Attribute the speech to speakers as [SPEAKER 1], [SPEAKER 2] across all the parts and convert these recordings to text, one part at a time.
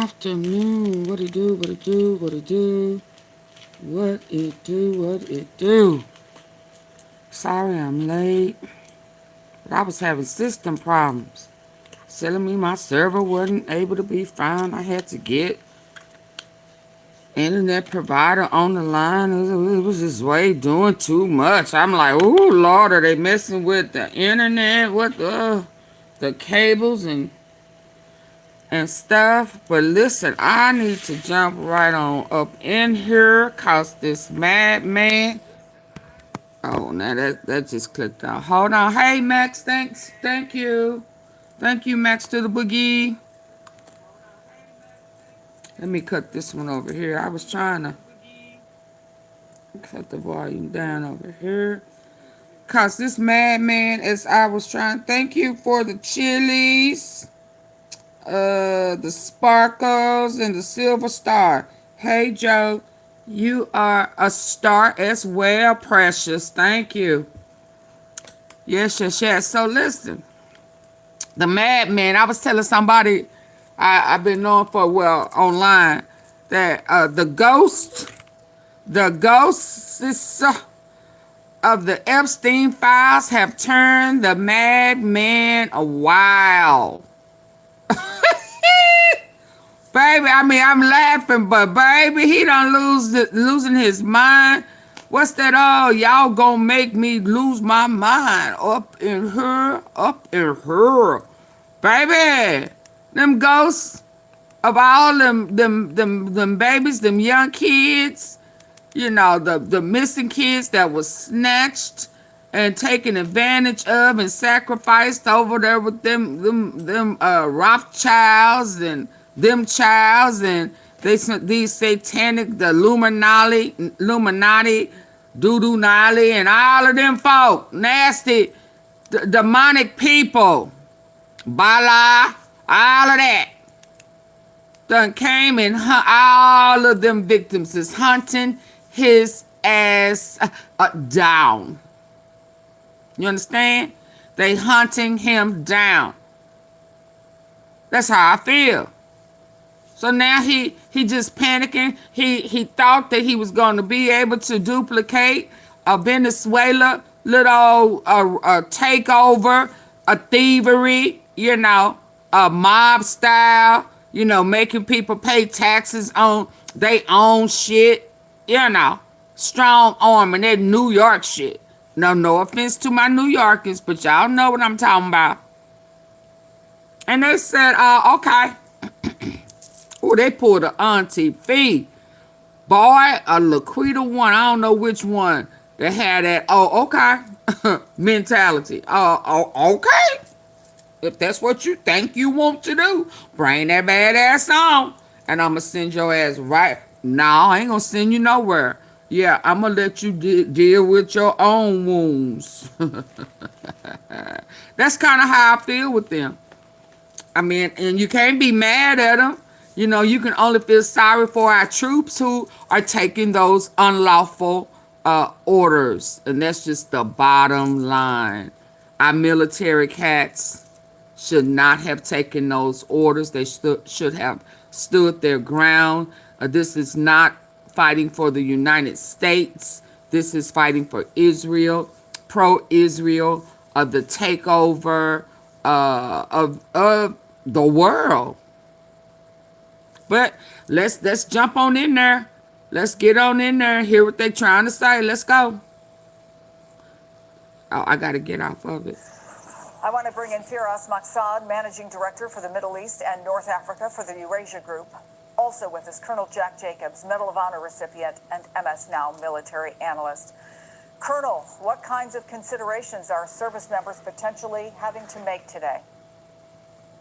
[SPEAKER 1] afternoon. What it do, what it do, what it do, what it do, what it do. Sorry I'm late, but I was having system problems. Telling me my server wasn't able to be found. I had to get internet provider on the line. It was just way doing too much. I'm like, oh Lord, are they messing with the internet? What the cables and stuff? But listen, I need to jump right on up in here cause this madman. Oh, now that just clicked out. Hold on. Hey Max, thanks. Thank you. Thank you, Max to the boogie. Let me cut this one over here. I was trying to cut the volume down over here. Cause this madman, as I was trying, thank you for the chilies, the sparkles, and the silver star. Hey Joe, you are a star as well, precious. Thank you. Yes, yes, yes. So listen, the madman. I was telling somebody I've been knowing for online that the ghosts of the Epstein files have turned the madman wild. Baby, I mean, I'm laughing, but baby, he done losing his mind. What's that? Oh, y'all gonna make me lose my mind up in her, baby. Them ghosts of all them babies, them young kids. You know, the missing kids that was snatched and taken advantage of and sacrificed over there with them Rothschilds and them childs and these satanic, the Illuminati, Doodoo Nolly, and all of them folk, nasty, demonic people, Bala, all of that. Done came and all of them victims is hunting his ass down. You understand? They hunting him down. That's how I feel. So now he just panicking. He thought that he was going to be able to duplicate a Venezuela little takeover, a thievery, you know, a mob style, you know, making people pay taxes on their own shit, you know, strong arm and that New York shit. No offense to my New Yorkers, but y'all know what I'm talking about. And they said, okay. Oh, they pulled an auntie fee. Boy, a Laquita one, I don't know which one, that had that, oh, okay, mentality. Okay. If that's what you think you want to do, bring that bad ass on. And I'm going to send your ass right. No, I ain't going to send you nowhere. Yeah, I'm going to let you deal with your own wounds. That's kind of how I feel with them. I mean, and you can't be mad at them. You know, you can only feel sorry for our troops who are taking those unlawful orders. And that's just the bottom line. Our military cats should not have taken those orders. They should have stood their ground. This is not fighting for the United States. This is fighting for Israel, pro-Israel, the takeover of the world. But let's jump on in there. Let's get on in there and hear what they're trying to say. Let's go. Oh, I got to get off of it.
[SPEAKER 2] I want to bring in Firas Maksad, Managing Director for the Middle East and North Africa for the Eurasia Group. Also with us, Colonel Jack Jacobs, Medal of Honor recipient and MS Now military analyst. Colonel, what kinds of considerations are service members potentially having to make today?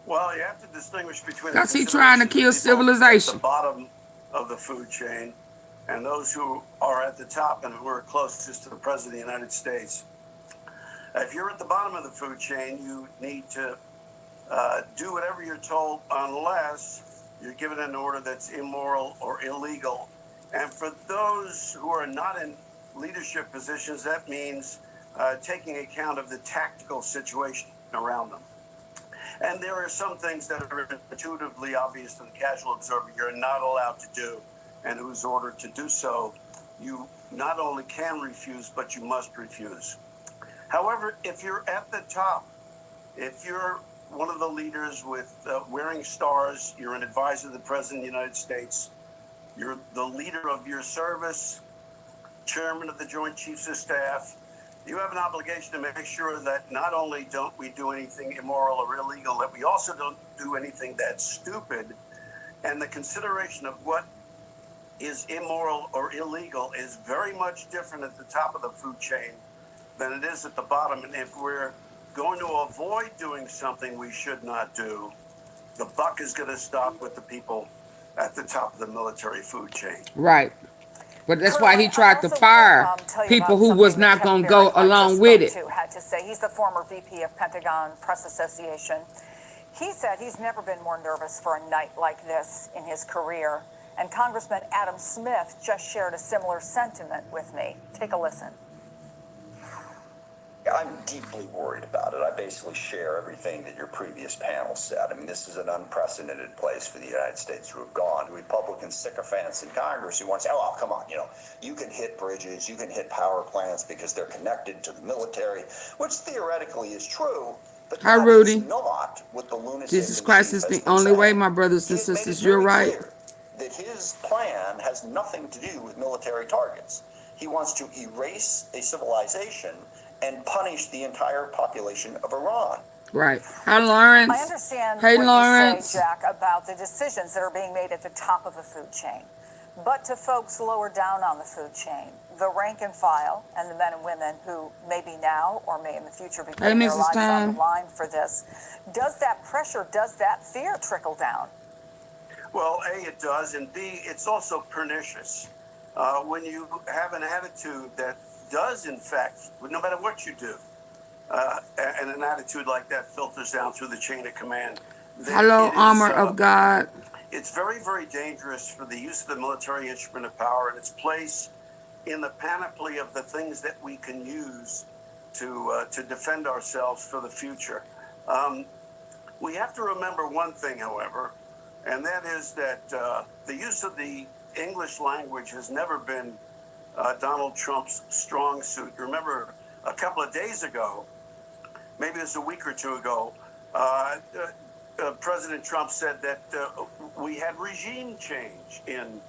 [SPEAKER 3] Well, you have to distinguish between
[SPEAKER 1] because he's trying to kill civilization
[SPEAKER 3] at the bottom of the food chain and those who are at the top and who are closest to the President of the United States. If you're at the bottom of the food chain, you need to do whatever you're told unless you're given an order that's immoral or illegal. And for those who are not in leadership positions, that means taking account of the tactical situation around them. And there are some things that are intuitively obvious to the casual observer you're not allowed to do, and who's ordered to do so, you not only can refuse, but you must refuse. However, if you're at the top, if you're one of the leaders with wearing stars, you're an advisor to the President of the United States, you're the leader of your service, chairman of the Joint Chiefs of Staff, you have an obligation to make sure that not only don't we do anything immoral or illegal, that we also don't do anything that's stupid. And the consideration of what is immoral or illegal is very much different at the top of the food chain than it is at the bottom. And if we're going to avoid doing something we should not do, the buck is going to stop with the people at the top of the military food chain.
[SPEAKER 1] Right. But that's why he tried to fire people who was not going to go along with it.
[SPEAKER 2] Had to say, he's the former VP of Pentagon Press Association. He said he's never been more nervous for a night like this in his career. And Congressman Adam Smith just shared a similar sentiment with me. Take a listen.
[SPEAKER 4] I'm deeply worried about it. I basically share everything that your previous panel said. I mean, this is an unprecedented place for the United States to have gone. Republican sycophants in Congress who want to say, oh, come on, you can hit bridges, you can hit power plants because they're connected to the military, which theoretically is true. But
[SPEAKER 1] Hi, Rudy.
[SPEAKER 4] Not what the lunatic
[SPEAKER 1] Jesus Christ is the only way, my brothers and sisters. You're right.
[SPEAKER 4] That his plan has nothing to do with military targets. He wants to erase a civilization and punish the entire population of Iran.
[SPEAKER 1] Right. Hi, Lawrence.
[SPEAKER 2] I understand
[SPEAKER 1] hey,
[SPEAKER 2] what
[SPEAKER 1] Lawrence.
[SPEAKER 2] you say, Jack, about the decisions that are being made at the top of the food chain. But to folks lower down on the food chain, the rank and file, and the men and women who maybe now or may in the future be putting their lives on the line for this, does that pressure, does that fear trickle down?
[SPEAKER 3] Well, A, it does, and B, it's also pernicious. When you have an attitude that does, in fact, no matter what you do, and an attitude like that filters down through the chain of command.
[SPEAKER 1] Hello, armor of God.
[SPEAKER 3] It's very, very dangerous for the use of the military instrument of power and its place in the panoply of the things that we can use to defend ourselves for the future. We have to remember one thing, however, and that is that the use of the English language has never been Donald Trump's strong suit. Remember, a couple of days ago, maybe it was a week or two ago, President Trump said that we had regime change in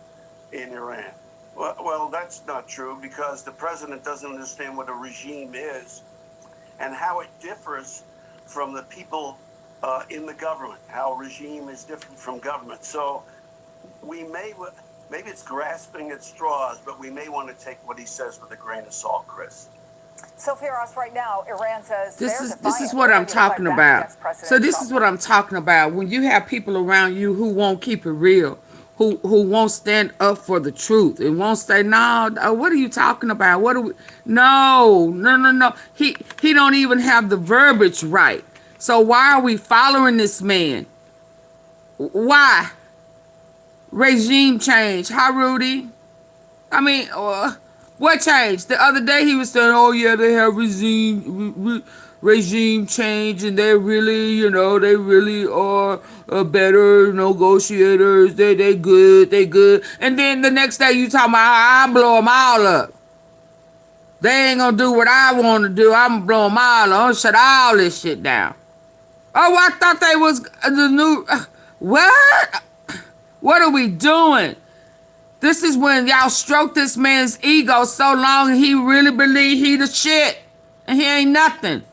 [SPEAKER 3] Iran. Well, that's not true because the president doesn't understand what a regime is and how it differs from the people in the government, how regime is different from government. So we maybe it's grasping at straws, but we may want to take what he says with a grain of salt, Chris.
[SPEAKER 2] So, Firas, right now, Iran says
[SPEAKER 1] this is what I'm talking about. So this is what I'm talking about. When you have people around you who won't keep it real, who won't stand up for the truth and won't say, no, what are you talking about? What are we? No. He don't even have the verbiage right. So why are we following this man? Why? Regime change. Hi, Rudy. I mean, what changed? The other day he was saying, oh, yeah, they have regime change and they really, they really are better negotiators. They good. And then the next day you talking about, I blow them all up. They ain't gonna do what I want to do. I'm gonna blow them all up. I'm shut all this shit down. Oh, I thought they was the new... What? What are we doing? This is when y'all stroke this man's ego so long he really believe he the shit. And he ain't nothing.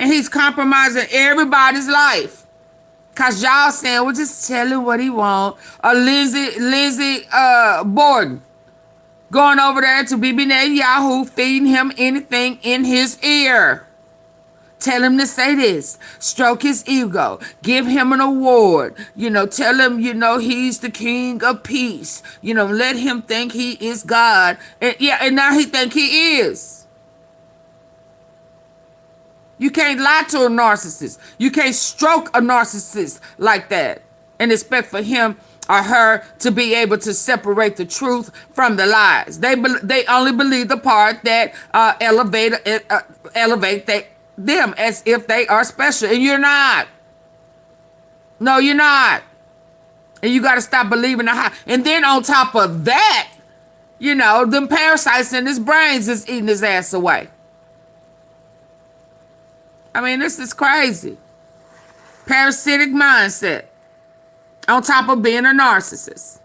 [SPEAKER 1] And he's compromising everybody's life. Because y'all saying, well, just tell him what he want. Lindsey Borden going over there to Bibi Netanyahu, feeding him anything in his ear. Tell him to say this. Stroke his ego. Give him an award. Tell him, he's the king of peace. Let him think he is God. And now he think he is. You can't lie to a narcissist. You can't stroke a narcissist like that and expect for him or her to be able to separate the truth from the lies. They only believe the part that elevate them as if they are special, and you're not. No, you're not. And you got to stop believing the hype. And then on top of that, you know, them parasites in his brains is eating his ass away. I mean, this is crazy. Parasitic mindset. On top of being a narcissist.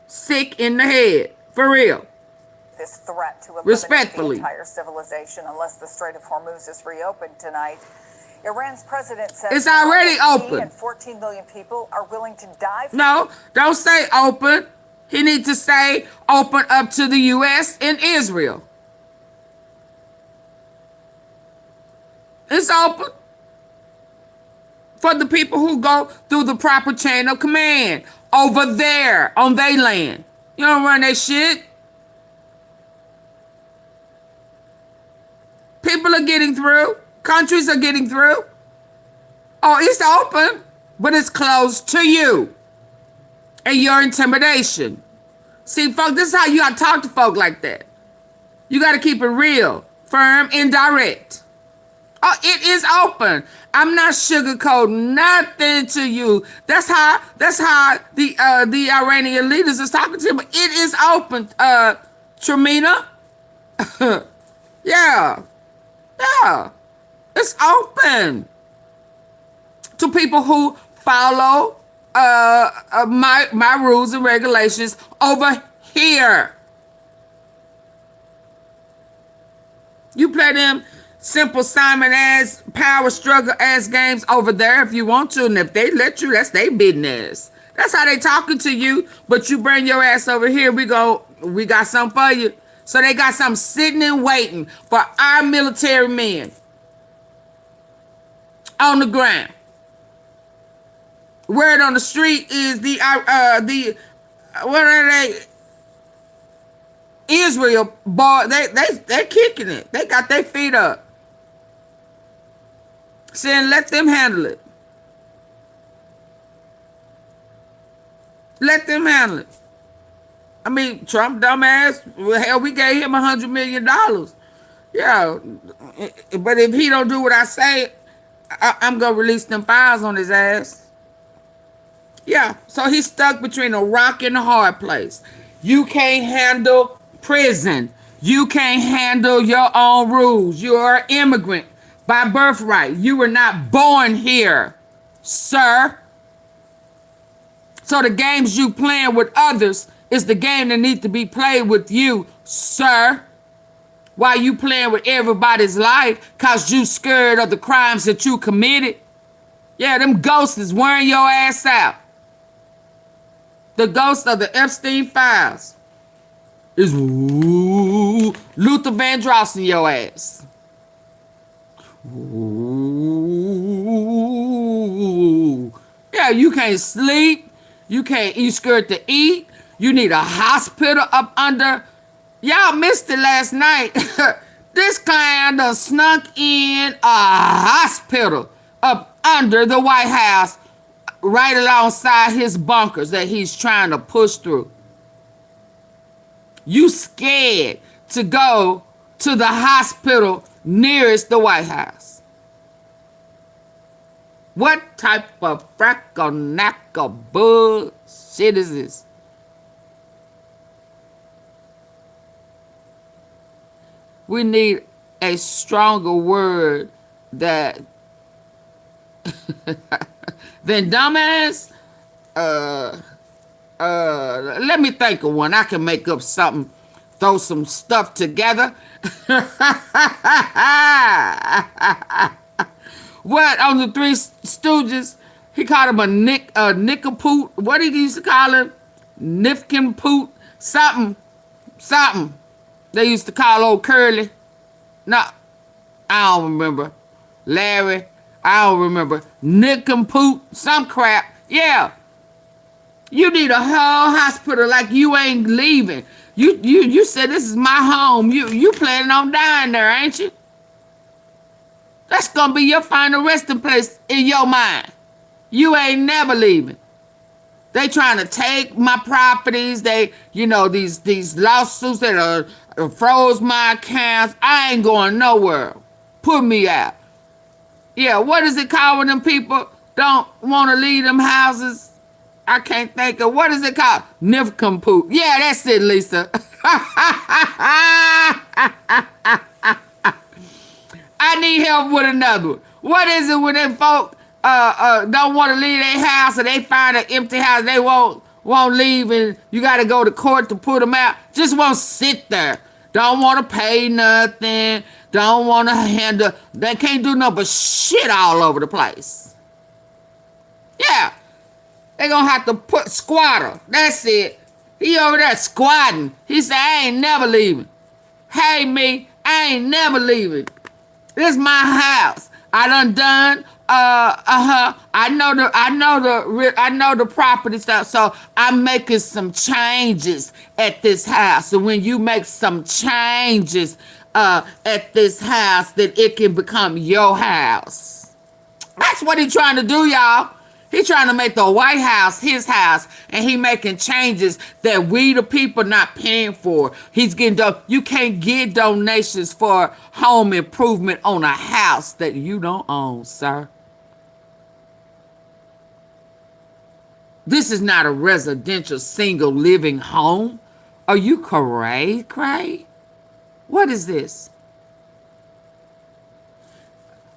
[SPEAKER 1] Sick in the head. For real.
[SPEAKER 2] This threat to eliminate
[SPEAKER 1] Respectfully.
[SPEAKER 2] the entire civilization unless the Strait of Hormuz is reopened tonight. Iran's president says
[SPEAKER 1] It's already open.
[SPEAKER 2] And 14 million people are willing to die.
[SPEAKER 1] No, don't say open. He needs to say open up to the U.S. and Israel. It's open for the people who go through the proper chain of command over there on their land. You don't run that shit. People are getting through. Countries are getting through. Oh, it's open, but it's closed to you and your intimidation. See, folks, this is how you got to talk to folk like that. You got to keep it real, firm, and direct. Oh, it is open. I'm not sugarcoating nothing to you. That's how the Iranian leaders is talking to you. But it is open, Tremina. Yeah. It's open to people who follow my rules and regulations over here. You play them simple Simon ass power struggle ass games over there if you want to, and if they let you, that's their business. That's how they talking to you. But you bring your ass over here, we got something for you. So they got something sitting and waiting for our military men on the ground. Word on the street is the what are they? Israel boy, they're kicking it. They got their feet up. Saying let them handle it. Let them handle it. I mean, Trump dumbass, hell, we gave him $100 million. Yeah, but if he don't do what I say, I'm going to release them files on his ass. Yeah, so he's stuck between a rock and a hard place. You can't handle prison. You can't handle your own rules. You are an immigrant by birthright. You were not born here, sir. So the games you playing with others is the game that needs to be played with you, sir. While you playing with everybody's life because you scared of the crimes that you committed. Yeah, them ghosts is wearing your ass out. The ghost of the Epstein files is Luther Vandross in your ass. Ooh. Yeah, you can't sleep. You scared to eat. You need a hospital up under. Y'all missed it last night. This kind of snuck in a hospital up under the White House, right alongside his bunkers that he's trying to push through. You scared to go to the hospital nearest the White House. What type of fracka-nacka bullshit is this? We need a stronger word that than dumbass. Let me think of one. I can make up something, throw some stuff together. What on the Three Stooges? He called him a nickapoot. What did he used to call him? Nifkin-poot. Something. They used to call old Curly. No, I don't remember. Larry, I don't remember. Nick-and-poot, some crap. Yeah. You need a whole hospital like you ain't leaving. You said this is my home. You planning on dying there, ain't you? That's gonna be your final resting place in your mind. You ain't never leaving. They trying to take my properties. They, these lawsuits that are froze my accounts. I ain't going nowhere. Put me out. Yeah, what is it called when them people don't want to leave them houses. I can't think of, what is it called? Nincompoop. Yeah, that's it, Lisa. I need help with another one. What is it when them folk don't want to leave their house and they find an empty house, they won't leave, and you got to go to court to put them out? Just won't sit there. Don't want to pay nothing. Don't want to handle. They can't do nothing but shit all over the place. Yeah. They gonna have to put squatter. That's it. He over there squatting. He said, I ain't never leaving. Hey, me, I ain't never leaving. This my house. I done. I know the property stuff. So I'm making some changes at this house. So when you make some changes at this house, then it can become your house. That's what he trying to do, y'all. He trying to make the White House his house, and he making changes that we the people not paying for. He's getting you can't get donations for home improvement on a house that you don't own, sir. This is not a residential single living home. Are you cray? What is this?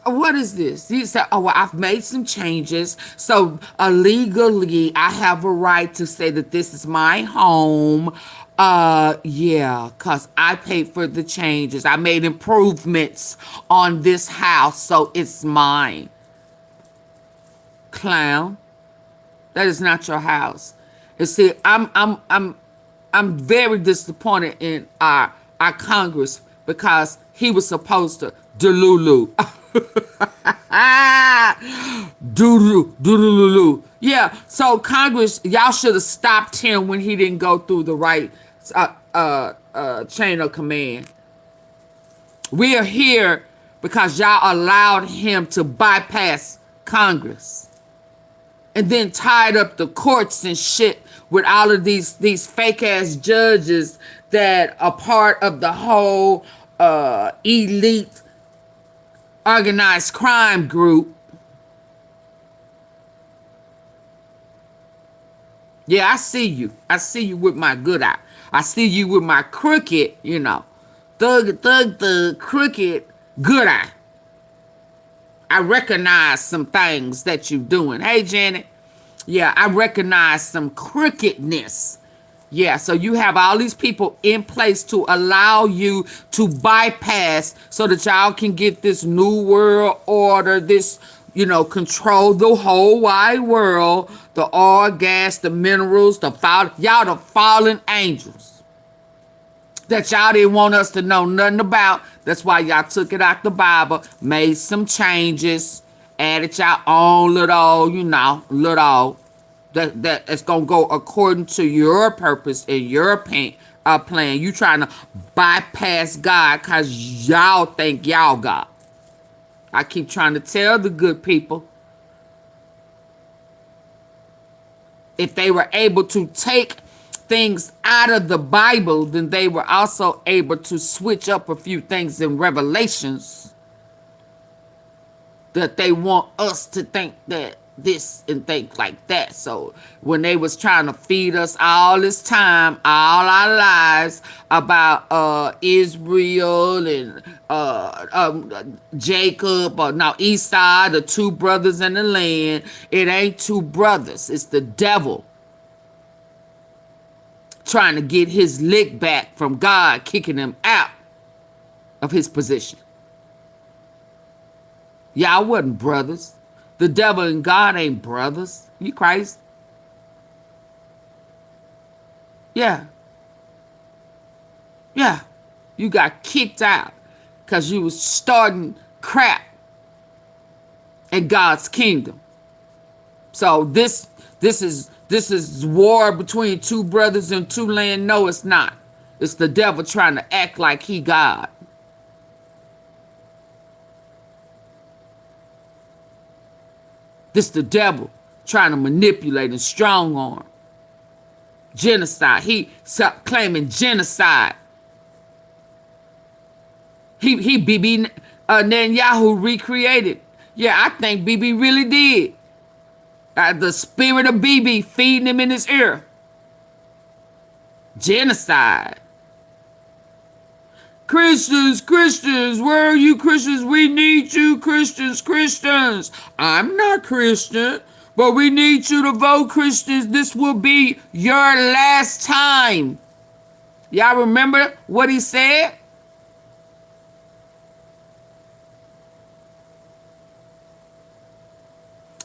[SPEAKER 1] What is this? He said, oh, well, I've made some changes. So legally, I have a right to say that this is my home. Yeah, because I paid for the changes. I made improvements on this house, so it's mine. Clown. That is not your house. You see, I'm very disappointed in our Congress because he was supposed to delulu. Doodaloo. Yeah, so Congress, y'all should have stopped him when he didn't go through the right chain of command. We are here because y'all allowed him to bypass Congress and then tied up the courts and shit with all of these fake ass judges that are part of the whole elite organized crime group. Yeah, I see you. I see you with my good eye. I see you with my crooked, thug, crooked, good eye. I recognize some things that you're doing. Hey, Janet. Yeah, I recognize some crookedness. Yeah, so you have all these people in place to allow you to bypass so that y'all can get this new world order, this, control the whole wide world, the oil, gas, the minerals, y'all the fallen angels that y'all didn't want us to know nothing about. That's why y'all took it out the Bible, made some changes, added y'all own little, that it's gonna go according to your purpose and your plan. You trying to bypass God because y'all think y'all God. I keep trying to tell the good people, if they were able to take things out of the Bible, then they were also able to switch up a few things in Revelations that they want us to think that this and think like that. So when they was trying to feed us all this time, all our lives about Israel and Jacob, or now Esau, the two brothers in the land, it ain't two brothers. It's the devil trying to get his lick back from God, kicking him out of his position. Y'all wasn't brothers. The devil and God ain't brothers. You crazy? Yeah. Yeah. You got kicked out because you was starting crap in God's kingdom. So this is war between two brothers and two land. No, it's not. It's the devil trying to act like he God. This the devil trying to manipulate and strong arm. Genocide. He claiming genocide. Bibi Netanyahu recreated. Yeah, I think Bibi really did. The spirit of BB feeding him in his ear. Genocide. Christians, Christians, where are you Christians? We need you, Christians, Christians. I'm not Christian, but we need you to vote, Christians. This will be your last time. Y'all remember what he said?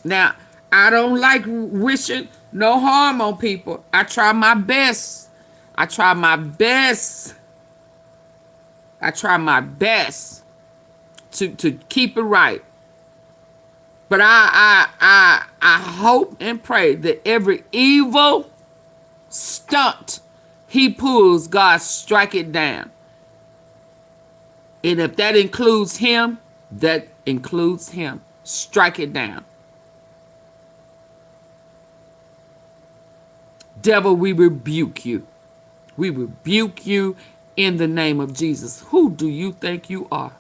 [SPEAKER 1] Now, I don't like wishing no harm on people. I try my best. I try my best. I try my best to keep it right. But I hope and pray that every evil stunt he pulls, God strike it down. And if that includes him, that includes him. Strike it down. Devil, we rebuke you. We rebuke you in the name of Jesus. Who do you think you are?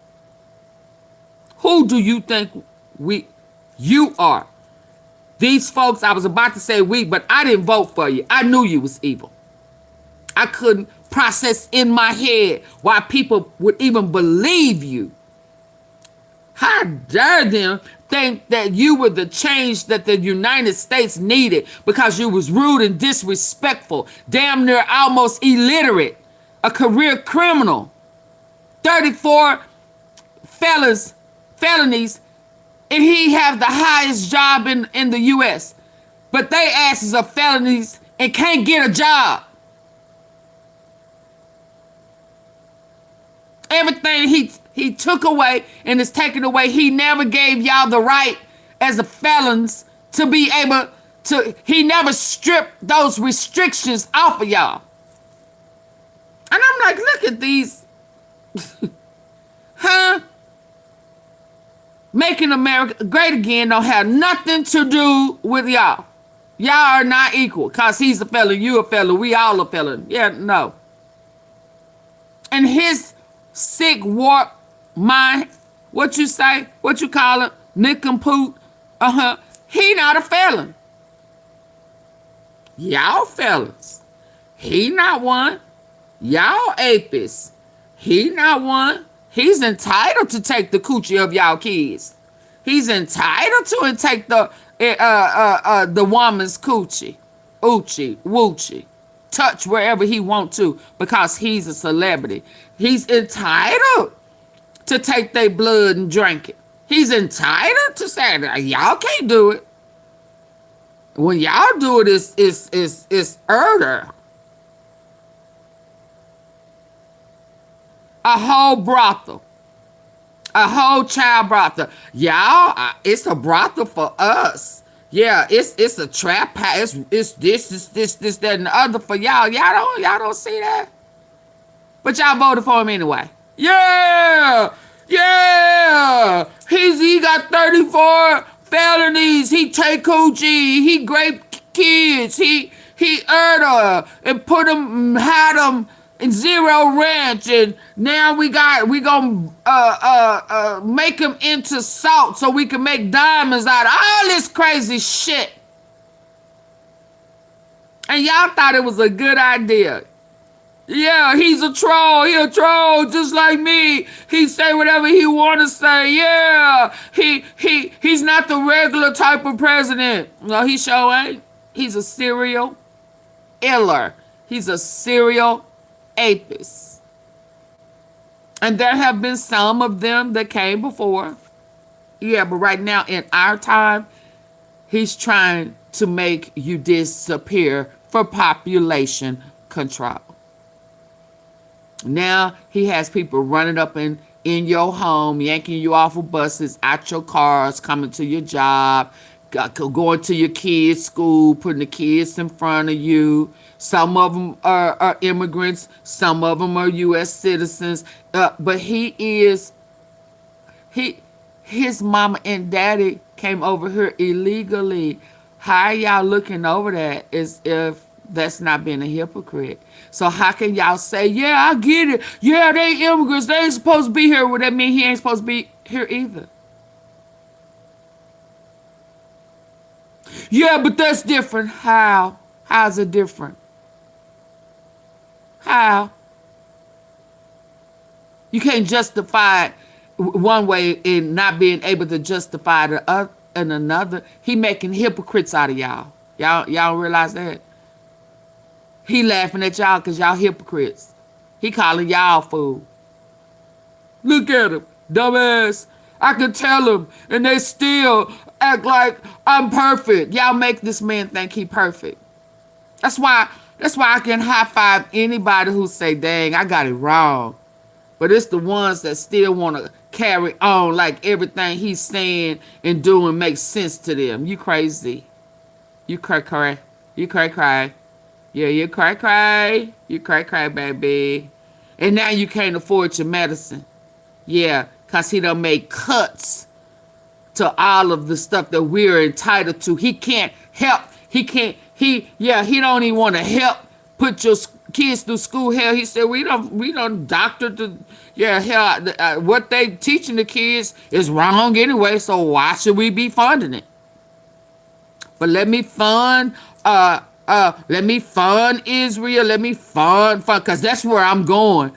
[SPEAKER 1] Who do you think you are? These folks, I was about to say we, but I didn't vote for you. I knew you was evil. I couldn't process in my head why people would even believe you. How dare them think that you were the change that the United States needed because you was rude and disrespectful, damn near almost illiterate, a career criminal, 34 felonies, and he have the highest job in the U.S. But they asses are felonies and can't get a job. Everything he took away and is taken away. He never gave y'all the right as a felons to be able to, he never stripped those restrictions off of y'all. And I'm like, look at these, huh? Making America great again don't have nothing to do with y'all. Y'all are not equal because he's a felon, you a felon, we all a felon. Yeah, no. And his sick, warped mind, what you say, what you call it, nincompoop, he not a felon. Y'all felons. He not one. Y'all apists. He not one. He's entitled to take the coochie of y'all kids. He's entitled to take the woman's coochie, oochie, woochie, touch wherever he want to because he's a celebrity. He's entitled to take their blood and drink it. He's entitled to say that y'all can't do it. When y'all do it, it's murder. A whole brothel. A whole child brothel. Y'all, it's a brothel for us. Yeah, it's a trap house. It's this, that, and the other for y'all. Y'all don't see that. But y'all voted for him anyway. Yeah! Yeah! He got 34 felonies. He take coochie. He raped kids. He murder and put them, had them in Zero Ranch, and now we gonna make them into salt so we can make diamonds out of all this crazy shit. And y'all thought it was a good idea. Yeah, he's a troll. He a troll just like me. He say whatever he want to say. Yeah, he's not the regular type of president. No, he sure ain't. He's a serial iller. He's a serial apis. And there have been some of them that came before. Yeah, but right now in our time, he's trying to make you disappear for population control. Now he has people running up in your home, yanking you off of buses, out your cars, coming to your job, going to your kids' school, putting the kids in front of you. Some of them are immigrants. Some of them are U.S. citizens. But his mama and daddy came over here illegally. How are y'all looking over that as if that's not being a hypocrite? So how can y'all say, yeah, I get it. Yeah, they immigrants. They ain't supposed to be here. Well, that mean he ain't supposed to be here either. Yeah, but that's different. How? How's it different? How? You can't justify it one way and not being able to justify the other in another. He making hypocrites out of y'all. Y'all realize that? He laughing at y'all because y'all hypocrites. He calling y'all fool. Look at him, dumbass. I can tell him, and they still act like I'm perfect. Y'all make this man think he perfect. That's why I can high five anybody who say, dang, I got it wrong. But it's the ones that still want to carry on like everything he's saying and doing makes sense to them. You crazy. You cray. You cray. Yeah, you cray. You cray, baby. And now you can't afford your medicine. Yeah, because he done made cuts to all of the stuff that we're entitled to. He can't help. He don't even want to help put your kids through school. Hell, he said, we don't doctor to, what they teaching the kids is wrong anyway, so why should we be funding it? But let me fund Israel, let me fund, because that's where I'm going.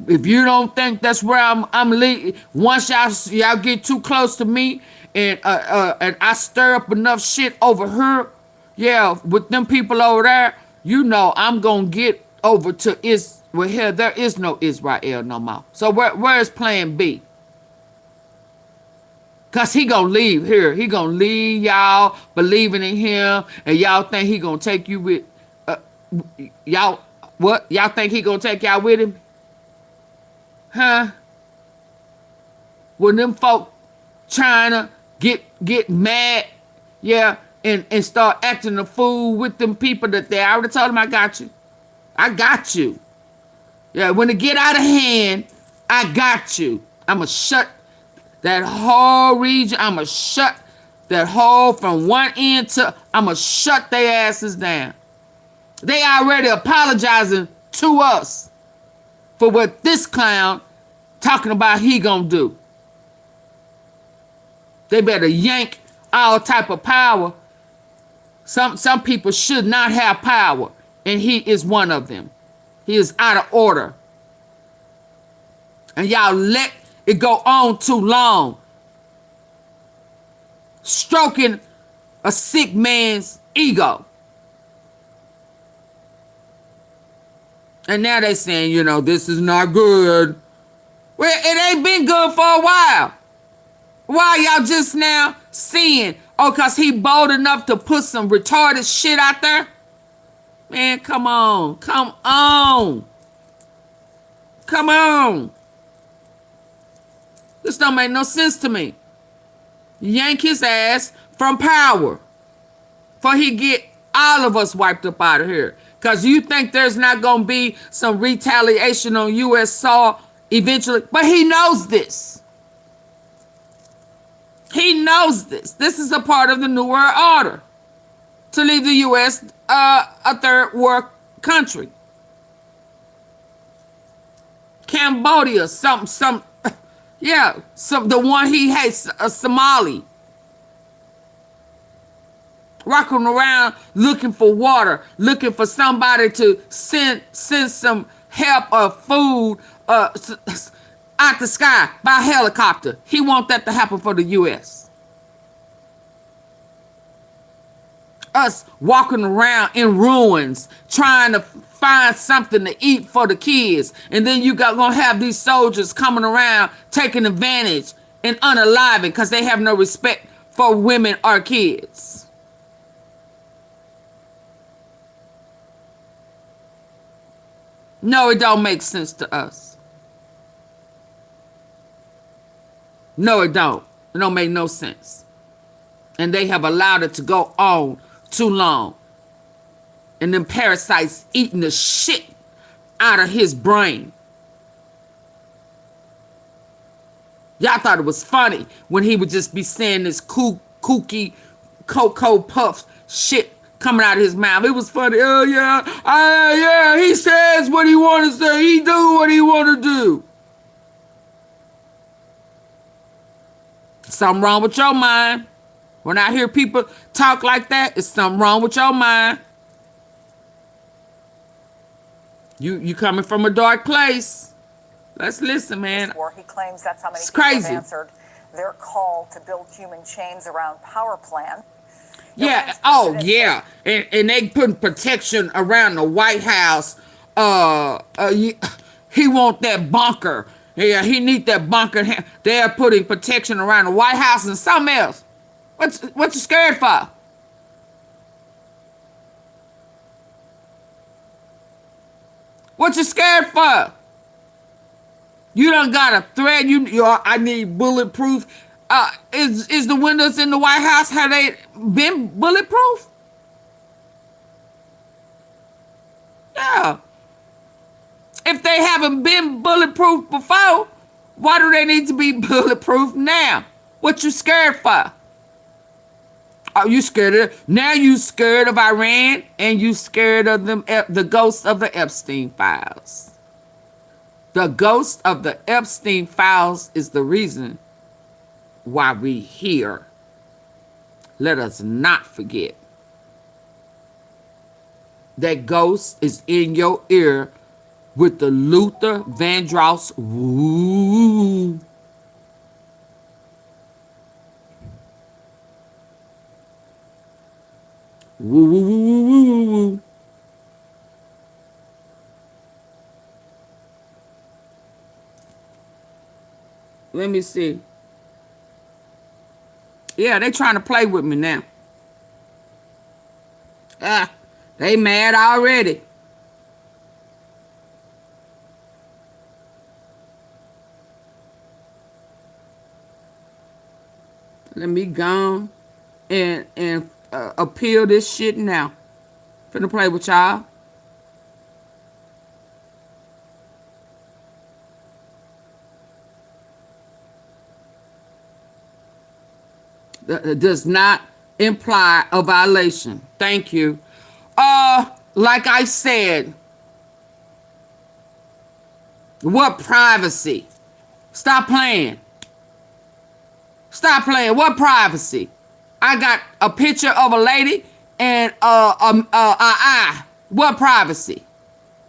[SPEAKER 1] If you don't think that's where I'm leading, once y'all get too close to me and I stir up enough shit over here, with them people over there, you know I'm gonna get over to well, here there is no Israel no more. So where is plan B? Cause he gonna leave here. He gonna leave y'all believing in him, and y'all think he gonna take you with y'all. What y'all think he gonna take y'all with him? Huh? When them folk China get mad, and start acting a fool with them people that they already told them, I got you. Yeah, when it get out of hand, I got you. I'ma shut that whole region. I'ma shut that whole from one end to, I'ma shut their asses down. They already apologizing to us for what this clown talking about he gonna do. They better yank all type of power. Some people should not have power, and he is one of them. He is out of order. And y'all let it go on too long. Stroking a sick man's ego. And now they saying, this is not good. Well, it ain't been good for a while. Why y'all just now seeing, because he bold enough to put some retarded shit out there? Man, come on. This don't make no sense to me. Yank his ass from power. For he get all of us wiped up out of here. Because you think there's not going to be some retaliation on U.S. soil eventually. But he knows this. He knows this. This is a part of the New World Order. To leave the U.S. A third world country. Cambodia, the one he hates, Somali. Walking around looking for water, looking for somebody to send some help or food out the sky by helicopter. He want that to happen for the U.S. Us walking around in ruins, trying to find something to eat for the kids. And then you gonna have these soldiers coming around taking advantage and unaliving because they have no respect for women or kids. No, it don't make sense to us. No, it don't. It don't make no sense. And they have allowed it to go on too long. And them parasites eating the shit out of his brain. Y'all thought it was funny when he would just be saying this kooky, Cocoa Puff shit coming out of his mouth. It was funny. Oh, yeah, he says what he want to say. He do what he want to do. Something wrong with your mind. When I hear people talk like that, it's something wrong with your mind. You coming from a dark place. Let's listen, man.
[SPEAKER 2] He claims that's how many
[SPEAKER 1] It's
[SPEAKER 2] people
[SPEAKER 1] crazy.
[SPEAKER 2] have answered their call to build human chains around power plant.
[SPEAKER 1] Yeah. Oh, yeah. And they putting protection around the White House. He want that bunker. Yeah, he need that bunker. They're putting protection around the White House and something else. What you scared for? What you scared for? You done got a threat. I need bulletproof. Is the windows in the White House, have they been bulletproof? Yeah. If they haven't been bulletproof before, why do they need to be bulletproof now? What you scared for? Are you scared of? Now you scared of Iran and you scared of them, the ghost of the Epstein files. The ghost of the Epstein files is the reason why we here. Let us not forget. That ghost is in your ear with the Luther Vandross woo. Woo, woo, woo, woo, woo, woo. Let me see. Yeah, they trying to play with me now. They mad already. Let me go and appeal this shit now. Finna play with y'all. Does not imply a violation. Thank you. Like I said, what privacy? Stop playing. Stop playing. What privacy? I got a picture of a lady and a eye. What privacy?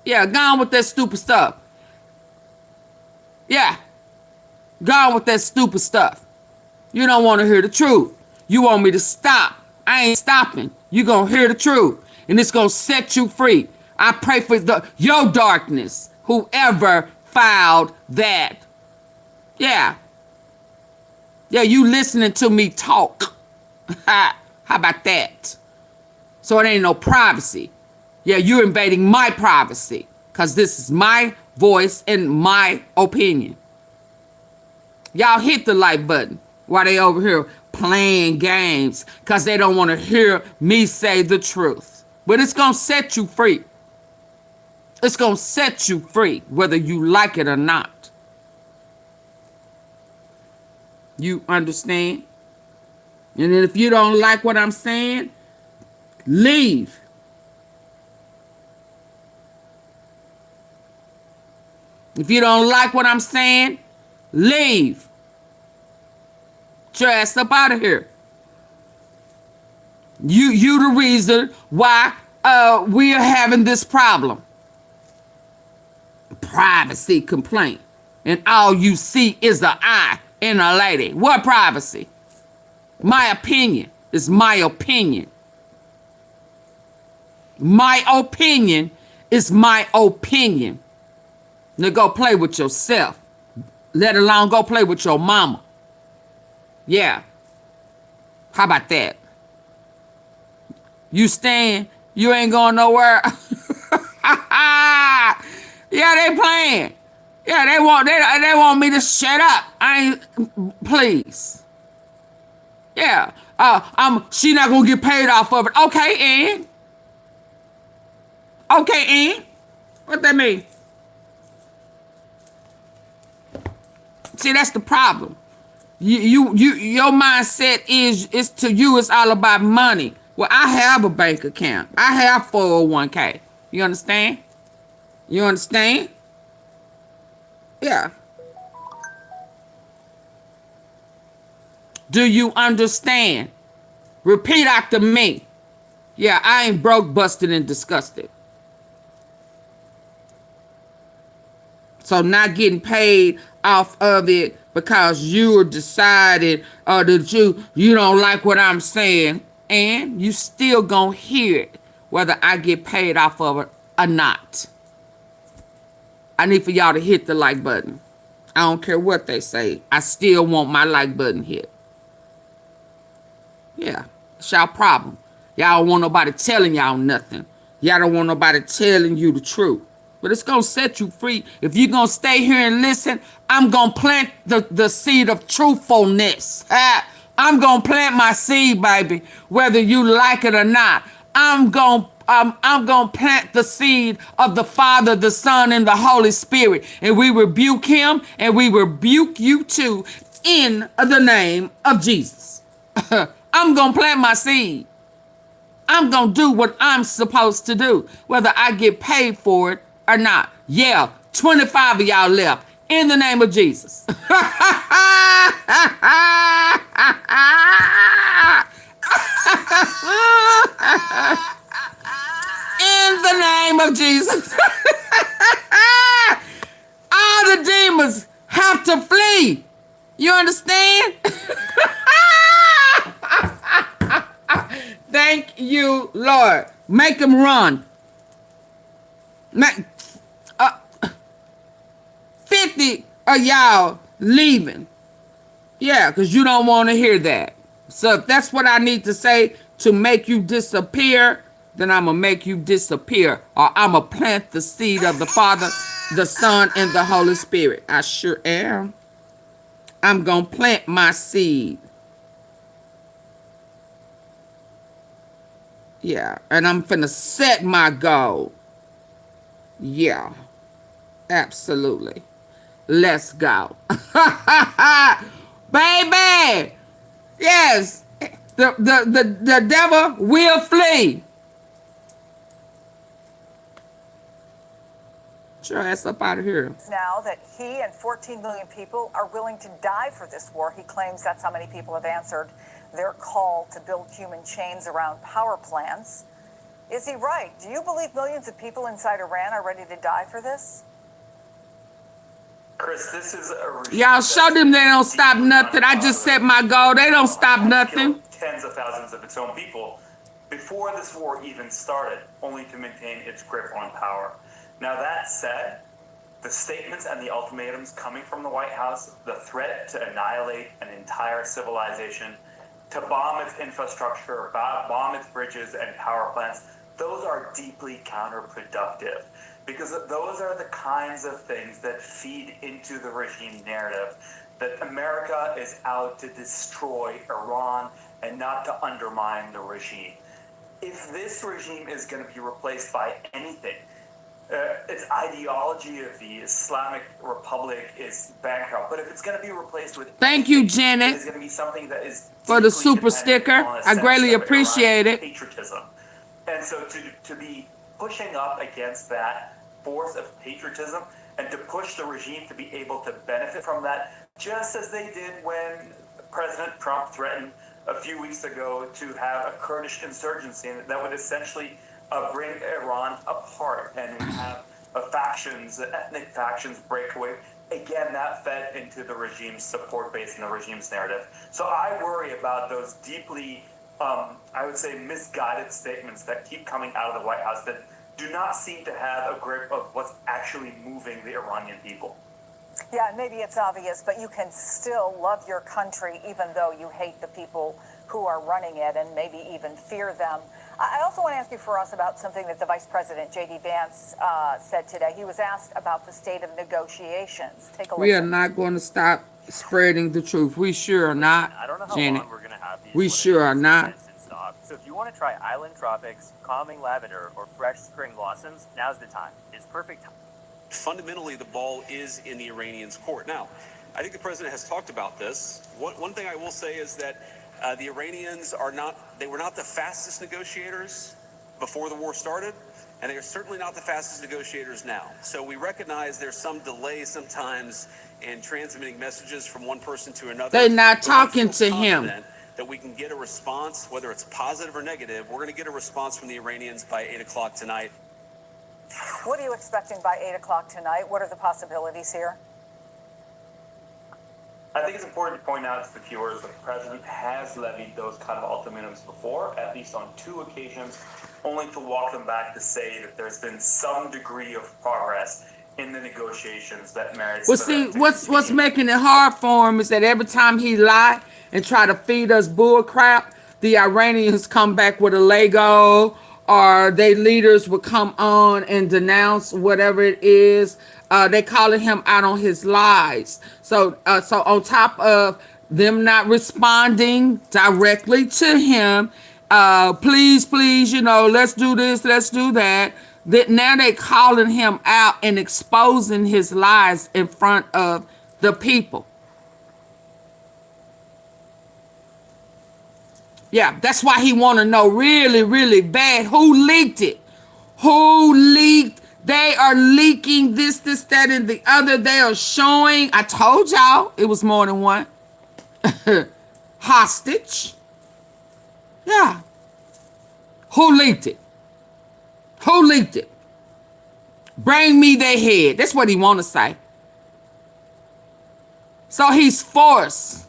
[SPEAKER 1] Yeah, gone with that stupid stuff. Yeah, gone with that stupid stuff. You don't want to hear the truth. You want me to stop. I ain't stopping. You gonna hear the truth. And it's gonna set you free. I pray for your darkness. Whoever filed that. Yeah. Yeah, you listening to me talk. How about that? So it ain't no privacy. Yeah, you're invading my privacy. Because this is my voice and my opinion. Y'all hit the like button while they over here playing games. Because they don't want to hear me say the truth. But it's going to set you free. It's going to set you free, whether you like it or not. You understand? And then if you don't like what I'm saying, leave. If you don't like what I'm saying, leave. Get your ass up out of here. You the reason why we are having this problem. Privacy complaint. And all you see is an eye and a lady. What privacy? My opinion is my opinion. My opinion is my opinion. Now go play with yourself. Let alone go play with your mama. Yeah. How about that? You staying, you ain't going nowhere. Yeah, they playing. Yeah, they want me to shut up. I ain't, please. Yeah. She not gonna get paid off of it. Okay, and? Okay, and? What that mean? See, that's the problem. Your mindset is to you, it's all about money. Well, I have a bank account. I have 401k. You understand? You understand? Yeah. Do you understand? Repeat after me. Yeah, I ain't broke, busted, and disgusted. So not getting paid off of it because you are decided that you don't like what I'm saying, and you still gonna hear it whether I get paid off of it or not. I need for y'all to hit the like button. I don't care what they say. I still want my like button hit. Yeah, it's y'all problem. Y'all don't want nobody telling y'all nothing. Y'all don't want nobody telling you the truth. But it's going to set you free. If you're going to stay here and listen, I'm going to plant the seed of truthfulness. I'm going to plant my seed, baby, whether you like it or not. I'm going to plant the seed of the Father, the Son, and the Holy Spirit. And we rebuke him, and we rebuke you too in the name of Jesus. I'm going to plant my seed. I'm going to do what I'm supposed to do, whether I get paid for it or not. Yeah, 25 of y'all left. In the name of Jesus. In the name of Jesus. All the demons have to flee. You understand? Thank you, Lord. Make them run. 50 of y'all leaving. Yeah, because you don't want to hear that. So if that's what I need to say to make you disappear, then I'm going to make you disappear. Or I'm going to plant the seed of the Father, the Son, and the Holy Spirit. I sure am. I'm going to plant my seed. Yeah, and I'm finna set my goal. Yeah, absolutely. Let's go. Baby! Yes, the devil will flee. Get your ass up out of here.
[SPEAKER 2] Now that he and 14 million people are willing to die for this war, he claims that's how many people have answered their call to build human chains around power plants. Is he right? Do you believe millions of people inside Iran are ready to die for this?
[SPEAKER 5] Chris, this is a regime.
[SPEAKER 1] Y'all show them they don't stop nothing. I just set my goal. They don't stop nothing.
[SPEAKER 5] Tens of thousands of its own people before this war even started, only to maintain its grip on power. Now that said, the statements and the ultimatums coming from the White House, the threat to annihilate an entire civilization, to bomb its infrastructure, bomb its bridges and power plants, those are deeply counterproductive, because those are the kinds of things that feed into the regime narrative that America is out to destroy Iran and not to undermine the regime. If this regime is going to be replaced by anything, its ideology of the Islamic Republic is bankrupt. But if it's going to be replaced with
[SPEAKER 1] thank you, Janet,
[SPEAKER 5] it's going to be something that is
[SPEAKER 1] for the super sticker. I greatly appreciate it.
[SPEAKER 5] Patriotism. And so to be pushing up against that force of patriotism and to push the regime to be able to benefit from that, just as they did when President Trump threatened a few weeks ago to have a Kurdish insurgency that would essentially bring Iran apart and have factions, ethnic factions break away. Again, that fed into the regime's support base and the regime's narrative. So I worry about those deeply, I would say, misguided statements that keep coming out of the White House that do not seem to have a grip of what's actually moving the Iranian people.
[SPEAKER 2] Yeah, maybe it's obvious, but you can still love your country even though you hate the people who are running it and maybe even fear them. I also want to ask you for us about something that the Vice President, J.D. Vance, said today. He was asked about the state of negotiations. Take a listen.
[SPEAKER 1] We are not going to stop spreading the truth. We sure are not,
[SPEAKER 6] I don't know how
[SPEAKER 1] Janet.
[SPEAKER 6] long we're going to have these.
[SPEAKER 1] We sure are not.
[SPEAKER 6] Stop. So if you want to try Island Tropics, Calming Lavender, or Fresh Spring Blossoms, now's the time. It's perfect time.
[SPEAKER 7] Fundamentally, the ball is in the Iranians' court. Now, I think the president has talked about this. One thing I will say is that the Iranians were not the fastest negotiators before the war started, and they are certainly not the fastest negotiators now. So we recognize there's some delay sometimes in transmitting messages from one person to another.
[SPEAKER 1] They're not talking to him.
[SPEAKER 7] that we can get a response, whether it's positive or negative. We're going to get a response from the Iranians by 8 o'clock tonight.
[SPEAKER 2] What are you expecting by 8 o'clock tonight? What are the possibilities here?
[SPEAKER 5] I think it's important to point out to the viewers that the president has levied those kind of ultimatums before, at least on 2 occasions, only to walk them back to say that there's been some degree of progress in the negotiations that merits.
[SPEAKER 1] Well, see, what's making it hard for him is that every time he lie and try to feed us bull crap, the Iranians come back with a Lego, or their leaders would come on and denounce whatever it is. They calling him out on his lies. So on top of them not responding directly to him, please, let's do this, let's do that. That now they calling him out and exposing his lies in front of the people. Yeah, that's why he want to know really, really bad who leaked it. Who leaked? They are leaking this, that, and the other. They are showing. I told y'all it was more than one. Hostage. Yeah. Who leaked it? Who leaked it? Bring me their head. That's what he want to say. So he's forced.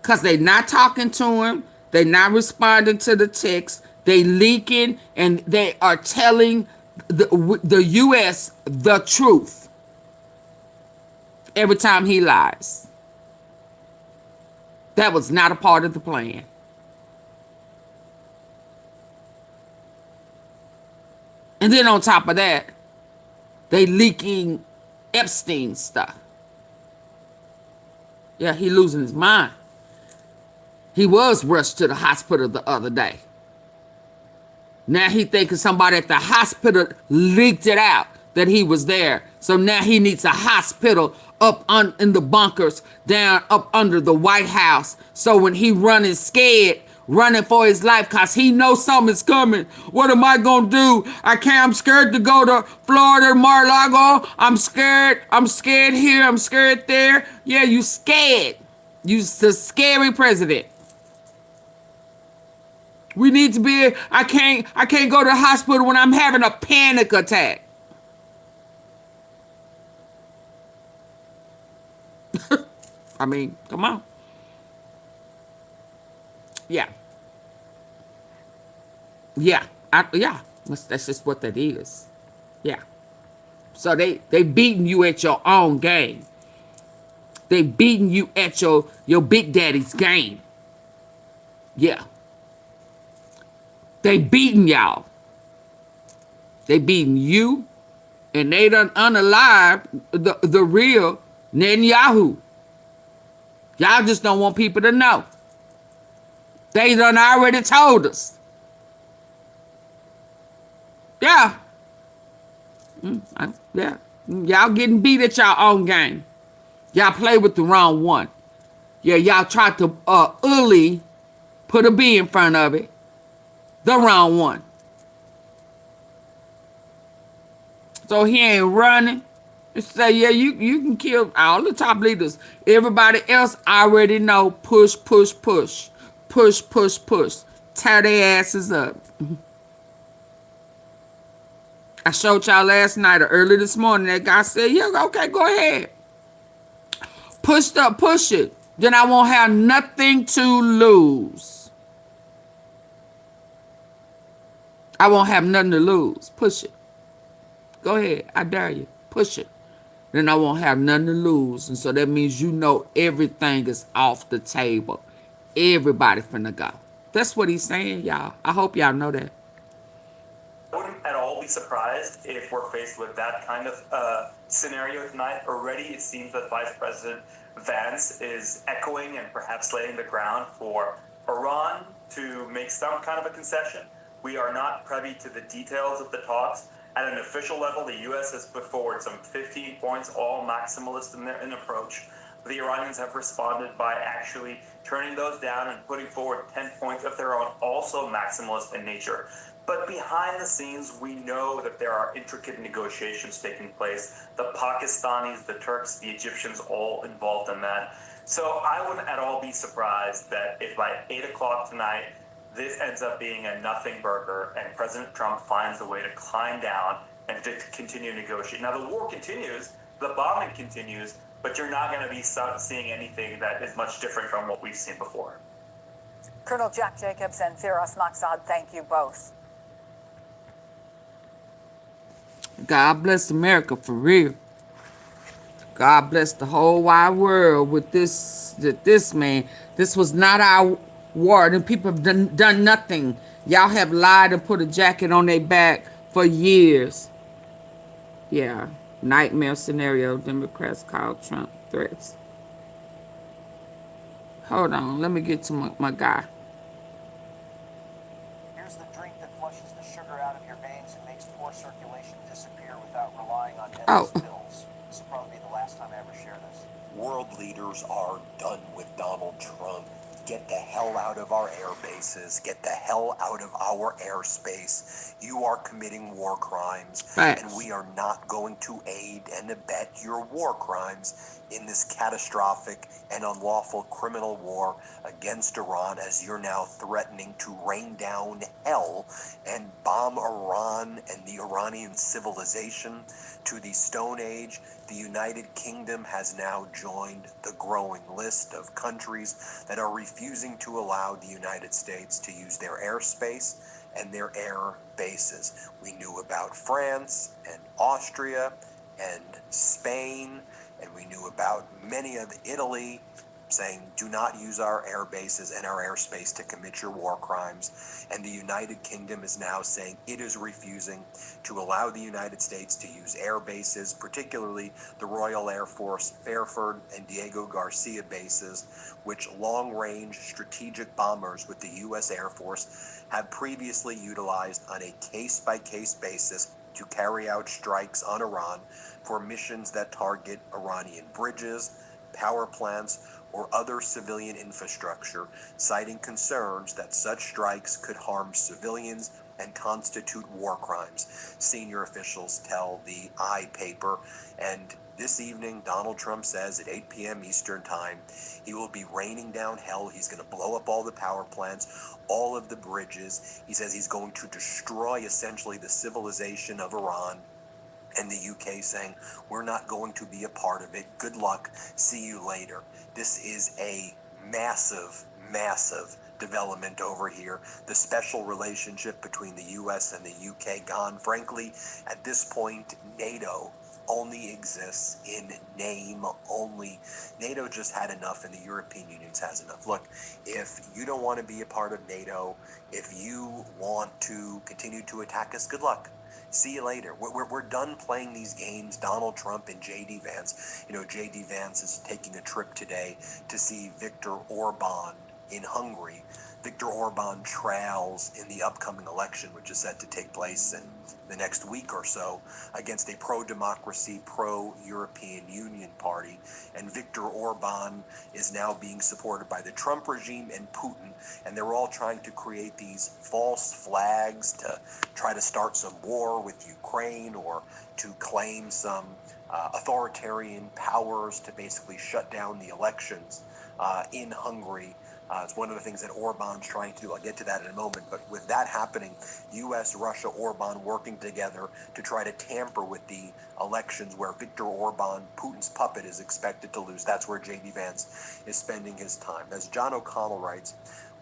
[SPEAKER 1] Because they not talking to him. They not responding to the text. They leaking and they are telling the U.S. the truth every time he lies. That was not a part of the plan. And then on top of that, they leaking Epstein stuff. Yeah, he losing his mind. He was rushed to the hospital the other day. Now he thinking somebody at the hospital leaked it out that he was there. So now he needs a hospital up in the bunkers, down up under the White House. So when he running scared, running for his life, cause he knows something's coming. What am I gonna do? I'm scared to go to Florida, Mar-a-Lago. I'm scared here, I'm scared there. Yeah, you scared. You's a scary president. We need to be, I can't go to the hospital when I'm having a panic attack. I mean, come on. Yeah. Yeah. That's just what that is. Yeah. So they beating you at your own game. They beating you at your big daddy's game. Yeah. They beating y'all. They beating you, and they done unalive the real Netanyahu. Y'all just don't want people to know. They done already told us. Yeah. Yeah. Y'all getting beat at y'all own game. Y'all play with the wrong one. Yeah, y'all tried to put a B in front of it. The wrong one. So he ain't running. Say, yeah, you can kill all the top leaders. Everybody else already know push. Tear their asses up. I showed y'all last night or early this morning. That guy said, yeah, okay, go ahead. Push it. Then I won't have nothing to lose. I won't have nothing to lose. Push it. Go ahead. I dare you. Push it. Then I won't have nothing to lose. And so that means you know everything is off the table. Everybody finna go. That's what he's saying, y'all. I hope y'all know that.
[SPEAKER 5] I wouldn't at all be surprised if we're faced with that kind of scenario tonight. Already it seems that Vice President Vance is echoing and perhaps laying the ground for Iran to make some kind of a concession. We are not privy to the details of the talks. At an official level, the U.S. has put forward some 15 points, all maximalist in their approach. The Iranians have responded by actually turning those down and putting forward 10 points of their own, also maximalist in nature. But behind the scenes, we know that there are intricate negotiations taking place. The Pakistanis, the Turks, the Egyptians, all involved in that. So I wouldn't at all be surprised that if by 8 o'clock tonight, this ends up being a nothing burger and President Trump finds a way to climb down and to continue negotiating. Now, the war continues, the bombing continues, but you're not going to be seeing anything that is much different from what we've seen before.
[SPEAKER 2] Colonel Jack Jacobs and Firas Maksad, thank you both.
[SPEAKER 1] God bless America for real. God bless the whole wide world with this man. This was not our war, and people have done nothing. Y'all have lied and put a jacket on their back for years. Yeah, nightmare scenario. Democrats call Trump threats. Hold on, let me get to my guy.
[SPEAKER 8] Here's the drink that flushes the sugar out of your veins and makes poor circulation disappear without relying on endless pills. This will probably be the last time I ever share this.
[SPEAKER 9] World leaders are done with Donald Trump. Get the hell out of our air bases. Get the hell out of our airspace. You are committing war crimes.
[SPEAKER 1] Facts.
[SPEAKER 9] And we are not going to aid and abet your war crimes in this catastrophic and unlawful criminal war against Iran, as you're now threatening to rain down hell and bomb Iran and the Iranian civilization to the Stone Age. The United Kingdom has now joined the growing list of countries that are refusing to allow the United States to use their airspace and their air bases. We knew about France and Austria and Spain, and we knew about many of Italy saying, do not use our air bases and our airspace to commit your war crimes. And the United Kingdom is now saying it is refusing to allow the United States to use air bases, particularly the Royal Air Force Fairford and Diego Garcia bases, which long-range strategic bombers with the U.S. Air Force have previously utilized on a case-by-case basis to carry out strikes on Iran for missions that target Iranian bridges, power plants, or other civilian infrastructure, citing concerns that such strikes could harm civilians and constitute war crimes, senior officials tell the I-Paper. And this evening, Donald Trump says at 8 p.m. Eastern Time, he will be raining down hell. He's going to blow up all the power plants, all of the bridges. He says he's going to destroy essentially the civilization of Iran. And the UK saying, we're not going to be a part of it. Good luck. See you later. This is a massive, massive development over here. The special relationship between the US and the UK gone. Frankly, at this point, NATO only exists in name only. NATO just had enough, and the European Union has enough. Look, if you don't want to be a part of NATO, if you want to continue to attack us, good luck. See you later. We're done playing these games, Donald Trump and J.D. Vance. You know, J.D. Vance is taking a trip today to see Viktor Orban in Hungary. Viktor Orban trails in the upcoming election, which is set to take place in the next week or so, against a pro-democracy, pro-European Union party. And Viktor Orban is now being supported by the Trump regime and Putin, and they're all trying to create these false flags to try to start some war with Ukraine or to claim some authoritarian powers to basically shut down the elections in Hungary. It's one of the things that Orban's trying to do. I'll get to that in a moment. But with that happening, U.S., Russia, Orban working together to try to tamper with the elections where Viktor Orban, Putin's puppet, is expected to lose. That's where J.D. Vance is spending his time. As John O'Connell writes,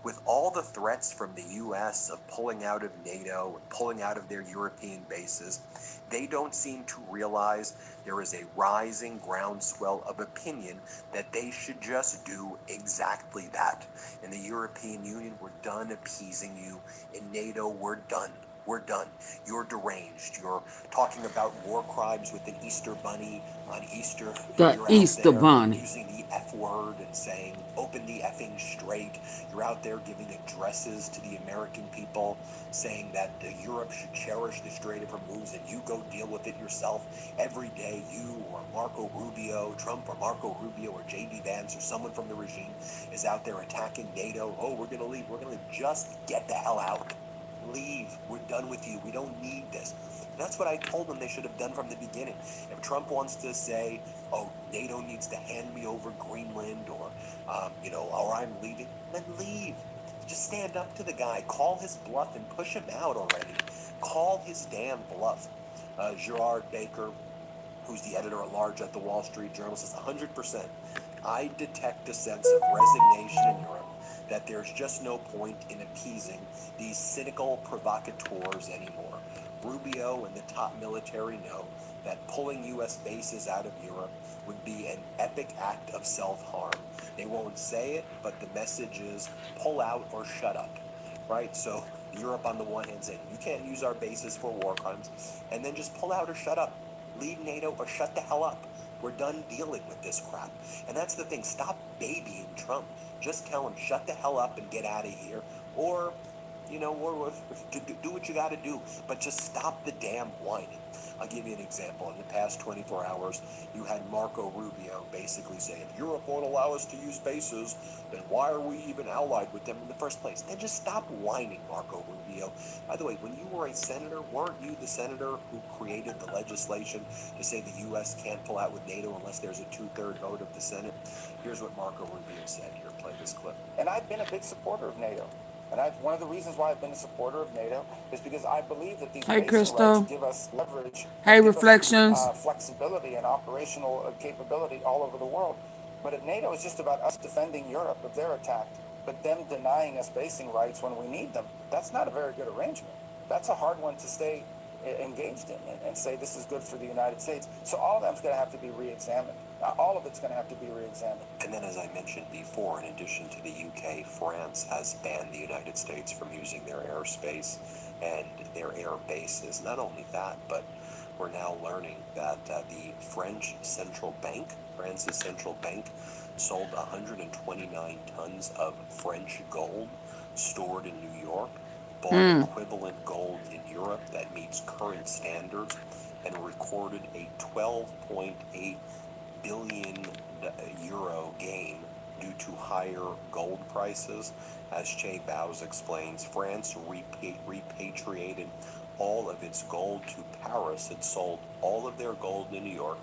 [SPEAKER 9] with all the threats from the U.S. of pulling out of NATO and pulling out of their European bases, they don't seem to realize there is a rising groundswell of opinion that they should just do exactly that. In the European Union, we're done appeasing you. In NATO, we're done. We're done. You're deranged. You're talking about war crimes with an Easter bunny on Easter.
[SPEAKER 1] The
[SPEAKER 9] You're
[SPEAKER 1] Easter
[SPEAKER 9] out there
[SPEAKER 1] bunny.
[SPEAKER 9] using the F word and saying, open the effing straight. You're out there giving addresses to the American people saying that Europe should cherish the Strait of Hormuz and you go deal with it yourself every day. You or Marco Rubio, Trump or Marco Rubio or J.D. Vance or someone from the regime is out there attacking NATO. Oh, we're going to leave. We're going to just get the hell out. leave. We're done with you. We don't need this. And that's what I told them they should have done from the beginning. If Trump wants to say, oh, NATO needs to hand me over Greenland or, or I'm leaving, then leave. Just stand up to the guy, call his bluff and push him out already. Call his damn bluff. Gerard Baker, who's the editor-at-large at the Wall Street Journal, says 100%. I detect a sense of resignation in Europe that there's just no point in appeasing these cynical provocateurs anymore. Rubio and the top military know that pulling U.S. bases out of Europe would be an epic act of self-harm. They won't say it, but the message is pull out or shut up, right? So Europe on the one hand saying, you can't use our bases for war crimes, and then just pull out or shut up. Leave NATO or shut the hell up. We're done dealing with this crap. And that's the thing. Stop babying Trump. Just tell him, shut the hell up and get out of here. Or, do what you got to do. But just stop the damn whining. I'll give you an example. In the past 24 hours, you had Marco Rubio basically say, if Europe won't allow us to use bases, then why are we even allied with them in the first place? Then just stop whining, Marco Rubio. By the way, when you were a senator, weren't you the senator who created the legislation to say the U.S. can't pull out with NATO unless there's a 2/3 vote of the Senate? Here's what Marco Rubio said. Here, play this clip.
[SPEAKER 10] And I've been a big supporter of NATO. And one of the reasons why I've been a supporter of NATO is because I believe that these basic
[SPEAKER 1] Crystal.
[SPEAKER 10] rights give us leverage,
[SPEAKER 1] Hey,
[SPEAKER 10] give
[SPEAKER 1] Reflections.
[SPEAKER 10] us, flexibility and operational capability all over the world. But if NATO is just about us defending Europe if they're attacked, but them denying us basing rights when we need them, that's not a very good arrangement. That's a hard one to stay engaged in and say this is good for the United States. So all of that's going to have to be re-examined. All of it's going to have to be re-examined.
[SPEAKER 9] And then, as I mentioned before, in addition to the UK, France has banned the United States from using their airspace and their air bases. Not only that, but we're now learning that the French central bank, France's central bank, sold 129 tons of French gold stored in New York, bought equivalent gold in Europe that meets current standards, and recorded a 12.8 billion euro gain due to higher gold prices. As Che Bowes explains, France repatriated all of its gold to Paris. It sold all of their gold in New York,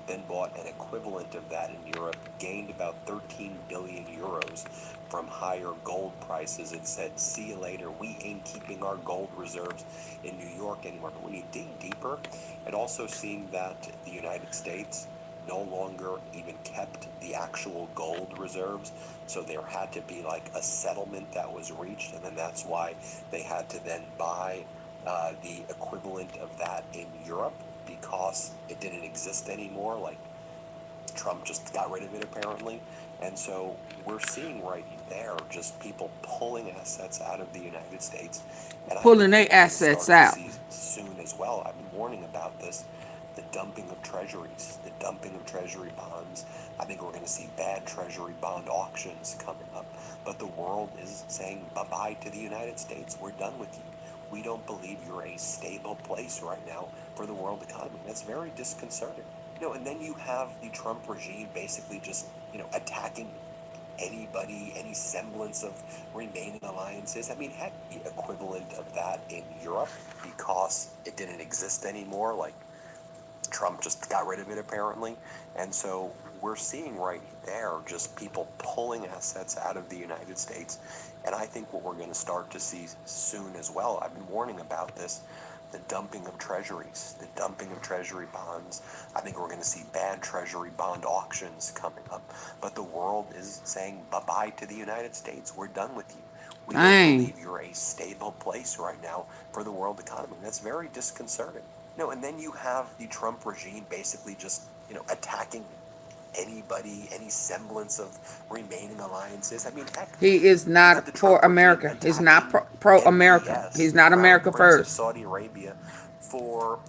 [SPEAKER 9] then bought an equivalent of that in Europe, gained about 13 billion euros from higher gold prices, and said, see you later, we ain't keeping our gold reserves in New York anymore. But when you dig deeper, it also seemed that the United States no longer even kept the actual gold reserves, so there had to be like a settlement that was reached, and then that's why they had to then buy the equivalent of that in Europe because it didn't exist anymore. Like Trump just got rid of it apparently, and so we're seeing right there just people pulling assets out of the United States, and
[SPEAKER 1] Pulling their assets out.
[SPEAKER 9] Soon as well. I've been warning about this. The dumping of treasuries, the dumping of treasury bonds. I think we're going to see bad treasury bond auctions coming up. But the world is saying bye-bye to the United States. We're done with you. We don't believe you're a stable place right now for the world economy. That's very disconcerting. And then you have the Trump regime basically just, attacking anybody, any semblance of remaining alliances. I mean, heck, the equivalent of that in Europe because it didn't exist anymore. Like, Trump just got rid of it apparently, and so we're seeing right there just people pulling assets out of the United States, and I think what we're going to start to see soon as well, I've been warning about this, the dumping of treasuries, the dumping of treasury bonds. I think we're going to see bad treasury bond auctions coming up, but the world is saying bye-bye to the United States. We're done with you. We don't believe you're a stable place right now for the world economy. That's very disconcerting. And then you have the Trump regime basically just, attacking anybody, any semblance of remaining alliances. I mean, heck,
[SPEAKER 1] he is not for America. He's not pro-America. He's not America first.
[SPEAKER 9] Saudi Arabia for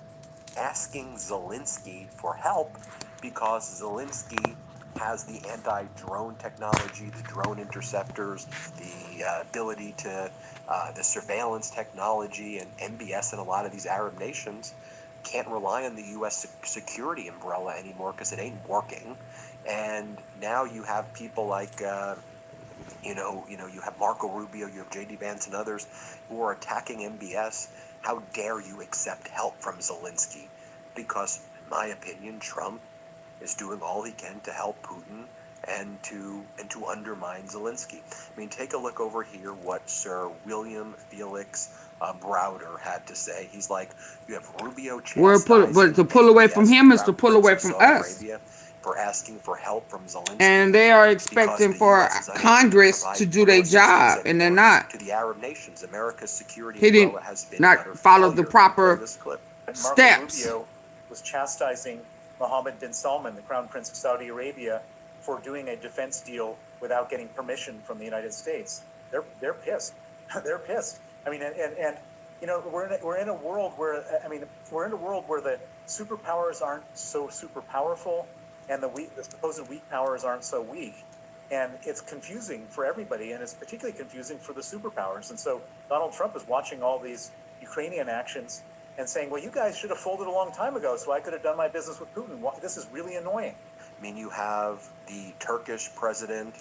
[SPEAKER 9] asking Zelensky for help because Zelensky has the anti-drone technology, the drone interceptors, the ability to, the surveillance technology, and MBS in a lot of these Arab nations can't rely on the U.S. security umbrella anymore because it ain't working. And now you have people like, You have Marco Rubio, you have J.D. Vance and others who are attacking MBS. How dare you accept help from Zelensky? Because, in my opinion, Trump is doing all he can to help Putin and to undermine Zelensky. I mean, take a look over here what Sir William Felix Browder had to say. He's like, you have Rubio chastising
[SPEAKER 1] but to pull away from him is to
[SPEAKER 9] Crown
[SPEAKER 1] pull
[SPEAKER 9] Prince
[SPEAKER 1] away
[SPEAKER 9] of
[SPEAKER 1] from
[SPEAKER 9] Saudi
[SPEAKER 1] us.
[SPEAKER 9] Arabia for asking for help from Zelensky.
[SPEAKER 1] And they are
[SPEAKER 9] because
[SPEAKER 1] expecting
[SPEAKER 9] the
[SPEAKER 1] for
[SPEAKER 9] US is unable
[SPEAKER 1] Congress
[SPEAKER 9] provide
[SPEAKER 1] to do their
[SPEAKER 9] more
[SPEAKER 1] job,
[SPEAKER 9] assistance
[SPEAKER 1] and they're
[SPEAKER 9] anymore
[SPEAKER 1] not.
[SPEAKER 9] to the Arab nations. America's security
[SPEAKER 1] He didn't
[SPEAKER 9] umbrella has been
[SPEAKER 1] not
[SPEAKER 9] utter
[SPEAKER 1] follow the
[SPEAKER 9] failure. Play
[SPEAKER 1] proper
[SPEAKER 9] this clip.
[SPEAKER 1] steps.
[SPEAKER 8] Marco Rubio was chastising Mohammed bin Salman, the Crown Prince of Saudi Arabia, for doing a defense deal without getting permission from the United States. They're pissed. They're pissed. I mean, and we're in a world where the superpowers aren't so super powerful, and the supposed weak powers aren't so weak, and it's confusing for everybody, and it's particularly confusing for the superpowers. And so Donald Trump is watching all these Ukrainian actions and saying, well, you guys should have folded a long time ago so I could have done my business with Putin. This is really annoying.
[SPEAKER 9] I mean, you have the Turkish president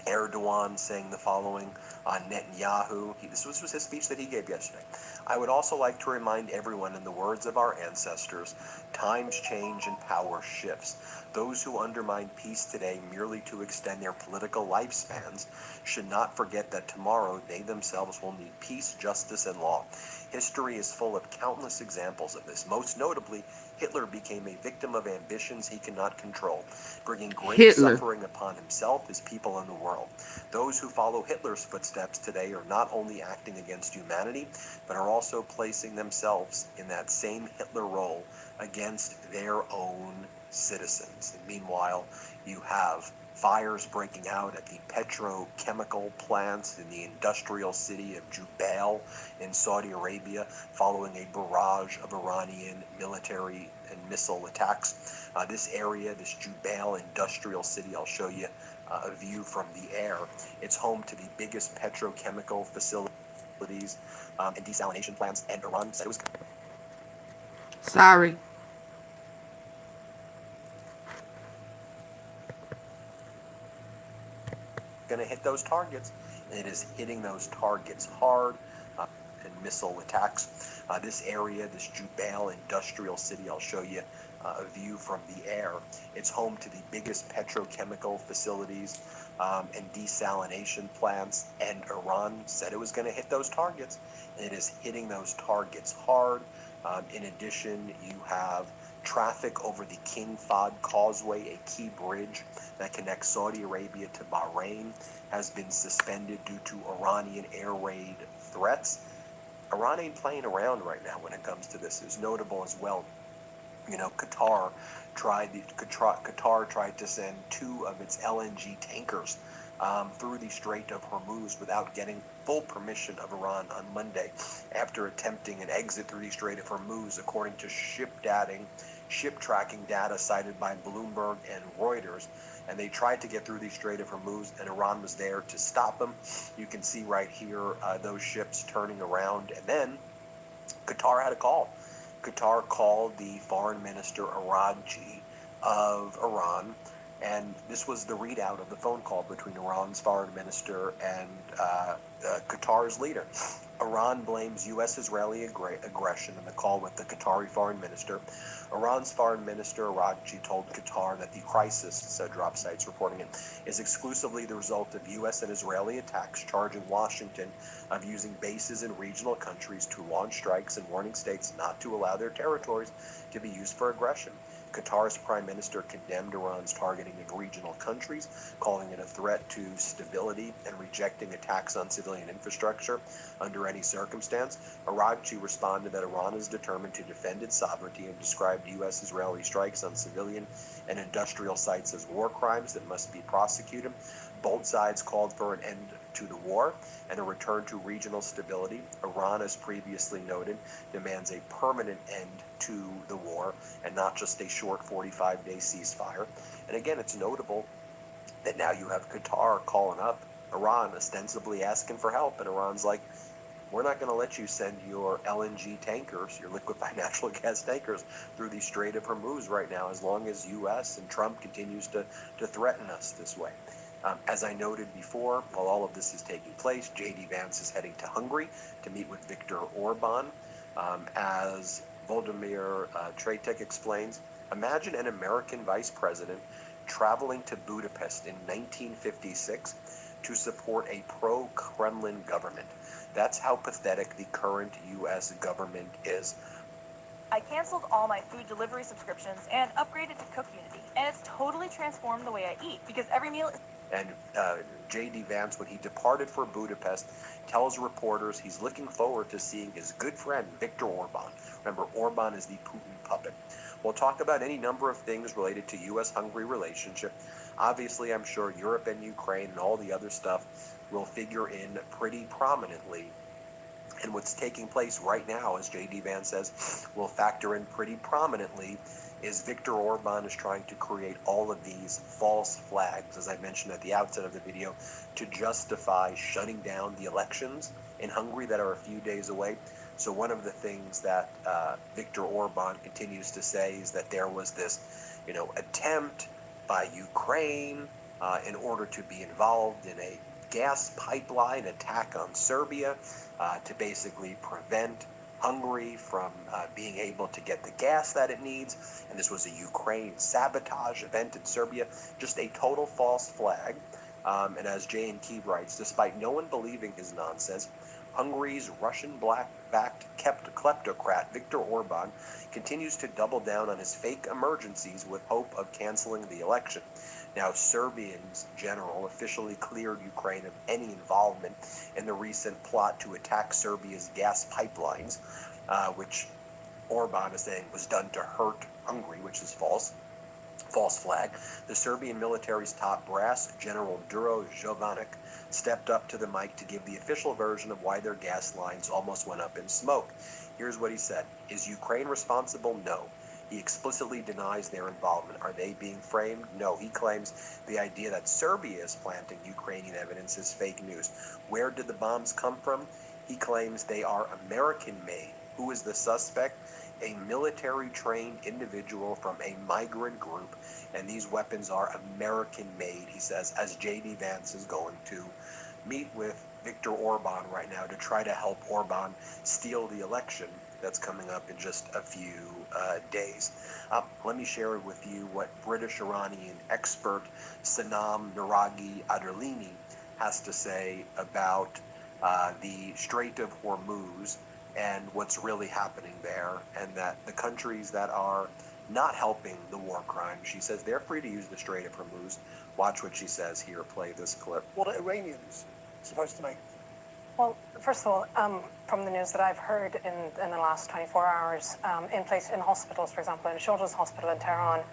[SPEAKER 9] Erdogan saying the following on Netanyahu. This was his speech that he gave yesterday. I would also like to remind everyone, in the words of our ancestors, times change and power shifts. Those who undermine peace today merely to extend their political lifespans should not forget that tomorrow they themselves will need peace, justice, and law. History is full of countless examples of this. Most notably, Hitler became a victim of ambitions he cannot control, bringing great suffering upon himself, his people, and the world. Those who follow Hitler's footsteps today are not only acting against humanity, but are also placing themselves in that same Hitler role against their own citizens. And meanwhile, you have fires breaking out at the petrochemical plants in the industrial city of Jubail in Saudi Arabia, following a barrage of Iranian military and missile attacks. This area, this Jubail industrial city, I'll show you a view from the air. It's home to the biggest petrochemical facilities and desalination plants, and Iran said it was...
[SPEAKER 1] Sorry.
[SPEAKER 9] Going to hit those targets. It is hitting those targets hard. And missile attacks. This area, this Jubail industrial city, I'll show you a view from the air. It's home to the biggest petrochemical facilities and desalination plants, and Iran said it was going to hit those targets. It is hitting those targets hard. In addition, you have traffic over the King Fahd Causeway, a key bridge that connects Saudi Arabia to Bahrain, has been suspended due to Iranian air raid threats. Iran ain't playing around right now when it comes to this. It's notable as well. Qatar tried to send 2 of its LNG tankers through the Strait of Hormuz without getting full permission of Iran on Monday, after attempting an exit through the Strait of Hormuz, according to ship tracking data cited by Bloomberg and Reuters. And they tried to get through the Strait of Hormuz, and Iran was there to stop them. You can see right here those ships turning around, and then Qatar had a call. Qatar called the foreign minister Araghchi of Iran, and this was the readout of the phone call between Iran's foreign minister and Qatar's leader. Iran blames U.S.-Israeli aggression in the call with the Qatari foreign minister. Iran's foreign minister Araghchi told Qatar that the crisis, said drop sites reporting it, is exclusively the result of U.S. and Israeli attacks, charging Washington of using bases in regional countries to launch strikes and warning states not to allow their territories to be used for aggression. Qatar's prime minister condemned Iran's targeting of regional countries, calling it a threat to stability and rejecting attacks on civilian infrastructure under any circumstance. Araghchi responded that Iran is determined to defend its sovereignty and described U.S.-Israeli strikes on civilian and industrial sites as war crimes that must be prosecuted. Both sides called for an end to the war and a return to regional stability. Iran, as previously noted, demands a permanent end to the war and not just a short 45-day ceasefire. And again, it's notable that now you have Qatar calling up Iran, ostensibly asking for help, and Iran's like, we're not going to let you send your LNG tankers, your liquefied natural gas tankers, through the Strait of Hormuz right now, as long as U.S. and Trump continues to threaten us this way. As I noted before, while all of this is taking place, J.D. Vance is heading to Hungary to meet with Viktor Orban. As Volodymyr Trejtek explains, imagine an American vice president traveling to Budapest in 1956 to support a pro-Kremlin government. That's how pathetic the current U.S. government is.
[SPEAKER 11] I canceled all my food delivery subscriptions and upgraded to CookUnity, and it's totally transformed the way I eat because every meal is...
[SPEAKER 9] And J.D. Vance, when he departed for Budapest, tells reporters he's looking forward to seeing his good friend Viktor Orban. Remember, Orban is the Putin puppet. We'll talk about any number of things related to U.S.-Hungary relationship. Obviously, I'm sure Europe and Ukraine and all the other stuff will figure in pretty prominently. And what's taking place right now, as J.D. Vance says, will factor in pretty prominently, is Viktor Orban is trying to create all of these false flags, as I mentioned at the outset of the video, to justify shutting down the elections in Hungary that are a few days away. So one of the things that Viktor Orban continues to say is that there was this, attempt by Ukraine in order to be involved in a gas pipeline attack on Serbia to basically prevent Hungary from being able to get the gas that it needs, and this was a Ukraine sabotage event in Serbia, just a total false flag. And as J and Key writes, despite no one believing his nonsense, Hungary's Russian-backed kleptocrat Viktor Orban continues to double down on his fake emergencies with hope of canceling the election. Now, Serbians general officially cleared Ukraine of any involvement in the recent plot to attack Serbia's gas pipelines, which Orban is saying was done to hurt Hungary, which is false flag. The Serbian military's top brass, General Duro Jovanic, stepped up to the mic to give the official version of why their gas lines almost went up in smoke. Here's what he said. Is Ukraine responsible? No. He explicitly denies their involvement. Are they being framed? No. He claims the idea that Serbia is planting Ukrainian evidence is fake news. Where did the bombs come from? He claims they are American-made. Who is the suspect? A military-trained individual from a migrant group, and these weapons are American-made, he says, as J.D. Vance is going to meet with Viktor Orban right now to try to help Orban steal the election that's coming up in just a few days. Let me share with you what British-Iranian expert Sanam Nuragi Aderlini has to say about the Strait of Hormuz and what's really happening there, and that the countries that are not helping the war crime, she says they're free to use the Strait of Hormuz. Watch what she says here. Play this clip.
[SPEAKER 10] What are Iranians supposed to make?
[SPEAKER 12] Well, first of all, from the news that I've heard in the last 24 hours, in hospitals, for example, in a children's hospital in Tehran,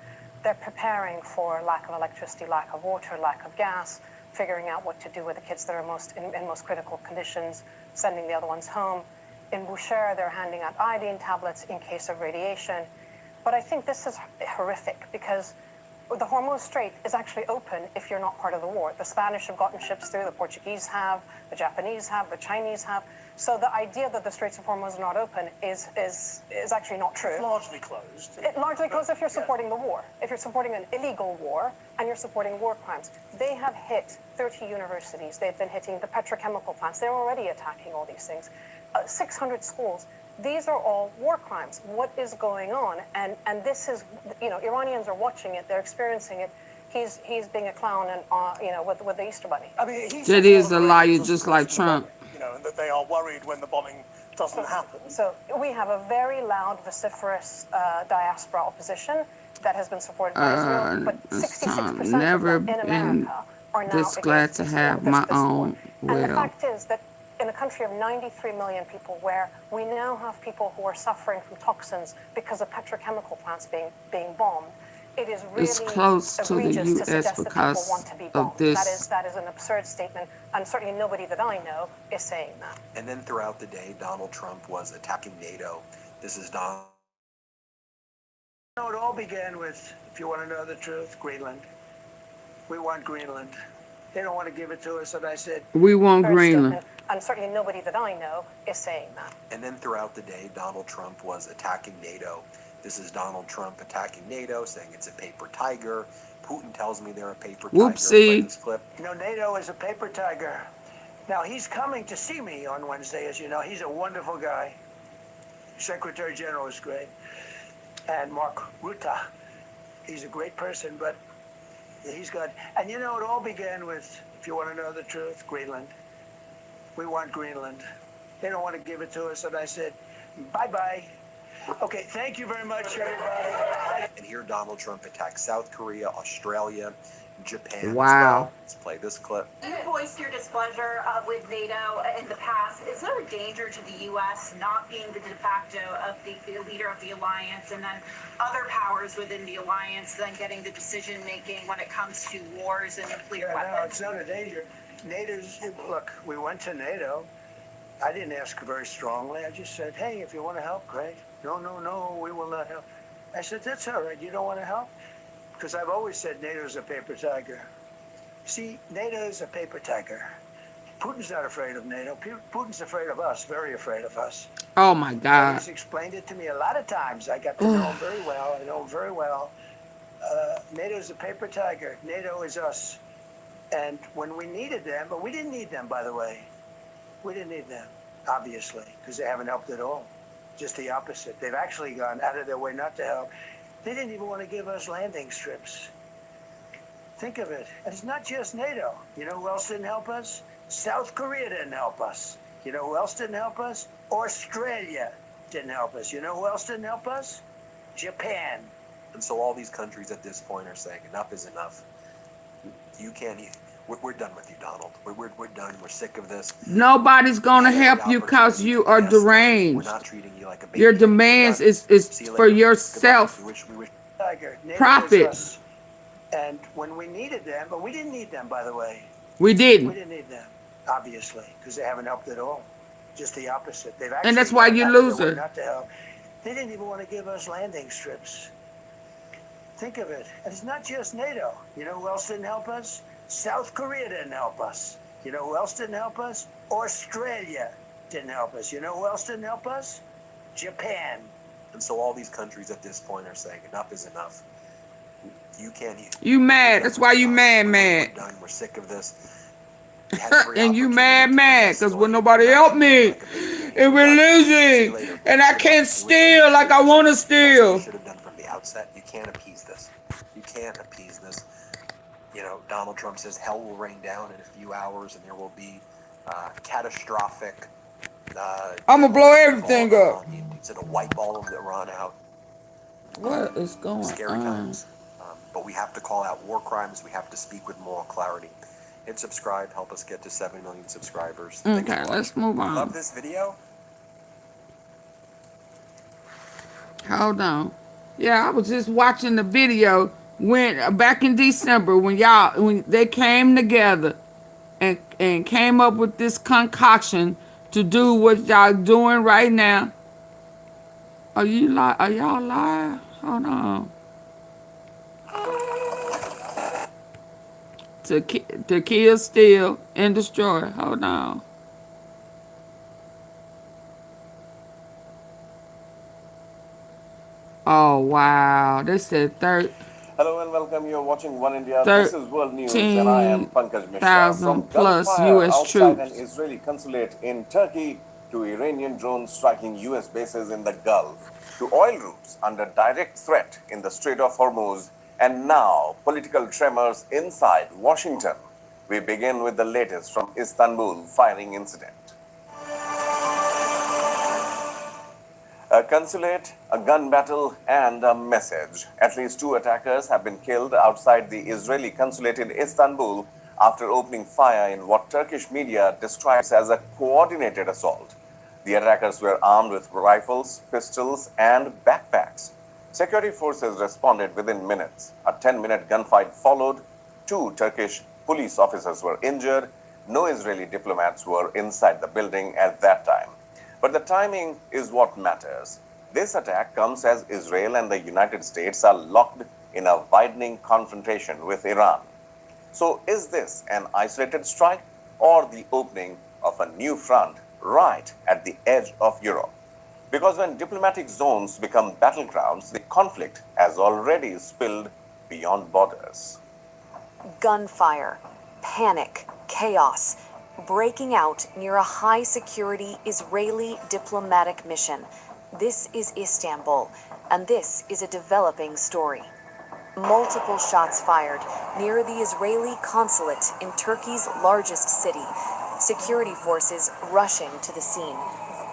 [SPEAKER 12] they're preparing for lack of electricity, lack of water, lack of gas, figuring out what to do with the kids that are in most critical conditions, sending the other ones home. In Bushehr, they're handing out iodine tablets in case of radiation. But I think this is horrific because the Hormuz Strait is actually open if you're not part of the war. The Spanish have gotten ships through, the Portuguese have, the Japanese have, the Chinese have. So the idea that the Straits of Hormuz are not open is actually not true.
[SPEAKER 10] It's largely closed.
[SPEAKER 12] It largely closed if you're supporting the war. If you're supporting an illegal war and you're supporting war crimes. They have hit 30 universities. They've been hitting the petrochemical plants. They're already attacking all these things. 600 schools. These are all war crimes. What is going on? And this is, Iranians are watching it. They're experiencing it. He's being a clown and with the Easter Bunny.
[SPEAKER 10] I mean,
[SPEAKER 1] That is a liar, just like Trump.
[SPEAKER 10] And that they are worried when the bombing doesn't happen.
[SPEAKER 12] So we have a very loud, vociferous diaspora opposition that has been supported by Israel, but 66% of them in America are now
[SPEAKER 1] this glad to have my own
[SPEAKER 12] well. And the fact is that in a country of 93 million people, where we now have people who are suffering from toxins because of petrochemical plants being bombed, it is really
[SPEAKER 1] it's close to the U.S. because of this.
[SPEAKER 12] That is an absurd statement, and certainly nobody that I know is saying that.
[SPEAKER 9] And then throughout the day, Donald Trump was attacking NATO. This is Donald.
[SPEAKER 13] It all began with, if you want to know the truth, Greenland. We want Greenland. They don't want to give it to us, and I said,
[SPEAKER 1] we want Greenland.
[SPEAKER 12] And certainly nobody that I know is saying that.
[SPEAKER 9] And then throughout the day, Donald Trump was attacking NATO. This is Donald Trump attacking NATO, saying it's a paper tiger. Putin tells me they're a paper tiger.
[SPEAKER 1] Whoopsie.
[SPEAKER 9] Play this clip.
[SPEAKER 13] You know, NATO is a paper tiger. Now, he's coming to see me on Wednesday, as you know. He's a wonderful guy. Secretary General is great. And Mark Rutte, he's a great person, but he's got, and you know, it all began with, if you want to know the truth, Greenland. We want Greenland. They don't want to give it to us, and I said, bye-bye. Okay, thank you very much, everybody.
[SPEAKER 9] And here Donald Trump attacks South Korea, Australia, Japan
[SPEAKER 1] Wow.
[SPEAKER 9] as well. Let's play this clip.
[SPEAKER 14] You voiced your displeasure with NATO in the past. Is there a danger to the U.S. not being the de facto of the leader of the alliance, and then other powers within the alliance then getting the decision making when it comes to wars and nuclear weapons?
[SPEAKER 13] No, it's not a danger. NATO's, look, we went to NATO. I didn't ask very strongly. I just said, hey, if you want to help, great. No, we will not help. I said, that's all right. You don't want to help? Because I've always said NATO's a paper tiger. See, NATO is a paper tiger. Putin's not afraid of NATO. Putin's afraid of us, very afraid of us.
[SPEAKER 1] Oh my God.
[SPEAKER 13] He's explained it to me a lot of times. I got to know him very well. I know him very well. NATO's a paper tiger. NATO is us. And when we needed them, but we didn't need them, by the way. We didn't need them, obviously, because they haven't helped at all. Just the opposite. They've actually gone out of their way not to help. They didn't even want to give us landing strips. Think of it. And it's not just NATO. You know who else didn't help us? South Korea didn't help us. You know who else didn't help us? Australia didn't help us. You know who else didn't help us? Japan.
[SPEAKER 9] And so all these countries at this point are saying enough is enough. You can't. We're done with you, Donald. We're done. We're sick of this.
[SPEAKER 1] Nobody's gonna help you because you are
[SPEAKER 9] We're
[SPEAKER 1] deranged.
[SPEAKER 9] not treating you like a baby.
[SPEAKER 1] Your demands is for yourself.
[SPEAKER 13] We wish tiger. NATO
[SPEAKER 1] Profit.
[SPEAKER 13] is us. And when we needed them, but we didn't need them, by the way.
[SPEAKER 1] We
[SPEAKER 13] We
[SPEAKER 1] didn't.
[SPEAKER 13] didn't need them, obviously, because they haven't helped at all. Just the opposite. They've actually
[SPEAKER 1] And that's why
[SPEAKER 13] gone
[SPEAKER 1] you
[SPEAKER 13] out of their
[SPEAKER 1] lose
[SPEAKER 13] way
[SPEAKER 1] her.
[SPEAKER 13] not to help. They didn't even want to give us landing strips. Think of it. And it's not just NATO. You know who else didn't help us? South Korea didn't help us. You know who else didn't help us? Australia didn't help us. You know who else didn't help us? Japan.
[SPEAKER 9] And so all these countries at this point are saying enough is enough. You can't.
[SPEAKER 1] You mad. That's why you mad.
[SPEAKER 9] We're done. We're sick of this. You had every
[SPEAKER 1] And you
[SPEAKER 9] opportunity
[SPEAKER 1] mad
[SPEAKER 9] to
[SPEAKER 1] because
[SPEAKER 9] destroy
[SPEAKER 1] when
[SPEAKER 9] it.
[SPEAKER 1] nobody helped me, and we're losing, and I can't steal like I want to
[SPEAKER 9] That's what you
[SPEAKER 1] steal.
[SPEAKER 9] should have done from the outset. You can't appease this. You can't appease this. You know, Donald Trump says hell will rain down in a few hours, and there will be catastrophic.
[SPEAKER 1] I'm gonna blow everything up.
[SPEAKER 9] It's gonna wipe all of Iran out.
[SPEAKER 1] What is going
[SPEAKER 9] Scary
[SPEAKER 1] on?
[SPEAKER 9] times. But we have to call out war crimes. We have to speak with moral clarity. Hit subscribe. Help us get to 7 million subscribers. Thanks
[SPEAKER 1] Okay,
[SPEAKER 9] for
[SPEAKER 1] let's
[SPEAKER 9] watching.
[SPEAKER 1] move
[SPEAKER 9] Love
[SPEAKER 1] on.
[SPEAKER 9] this video?
[SPEAKER 1] Hold on. Yeah, I was just watching the video when back in December when they came together and came up with this concoction to do what y'all doing right now. Are y'all live? Hold on. To kill, steal, and destroy. Hold on. Oh wow! They said
[SPEAKER 15] Hello and welcome. You're watching One India. This is World News, and I am Pankaj Mishra.
[SPEAKER 1] 13,000 plus
[SPEAKER 15] gunfire
[SPEAKER 1] U.S.
[SPEAKER 15] outside an
[SPEAKER 1] troops.
[SPEAKER 15] Israeli consulate in Turkey to Iranian drones striking U.S. bases in the Gulf to oil routes under direct threat in the Strait of Hormuz, and now political tremors inside Washington. We begin with the latest from Istanbul firing incident. A consulate, a gun battle, and a message. At least 2 attackers have been killed outside the Israeli consulate in Istanbul after opening fire in what Turkish media describes as a coordinated assault. The attackers were armed with rifles, pistols, and backpacks. Security forces responded within minutes. A 10-minute gunfight followed. 2 Turkish police officers were injured. No Israeli diplomats were inside the building at that time. But the timing is what matters. This attack comes as Israel and the United States are locked in a widening confrontation with Iran. So is this an isolated strike or the opening of a new front right at the edge of Europe? Because when diplomatic zones become battlegrounds, the conflict has already spilled beyond borders.
[SPEAKER 16] Gunfire, panic, chaos, breaking out near a high-security Israeli diplomatic mission. This is Istanbul, and this is a developing story. Multiple shots fired near the Israeli consulate in Turkey's largest city. Security forces rushing to the scene.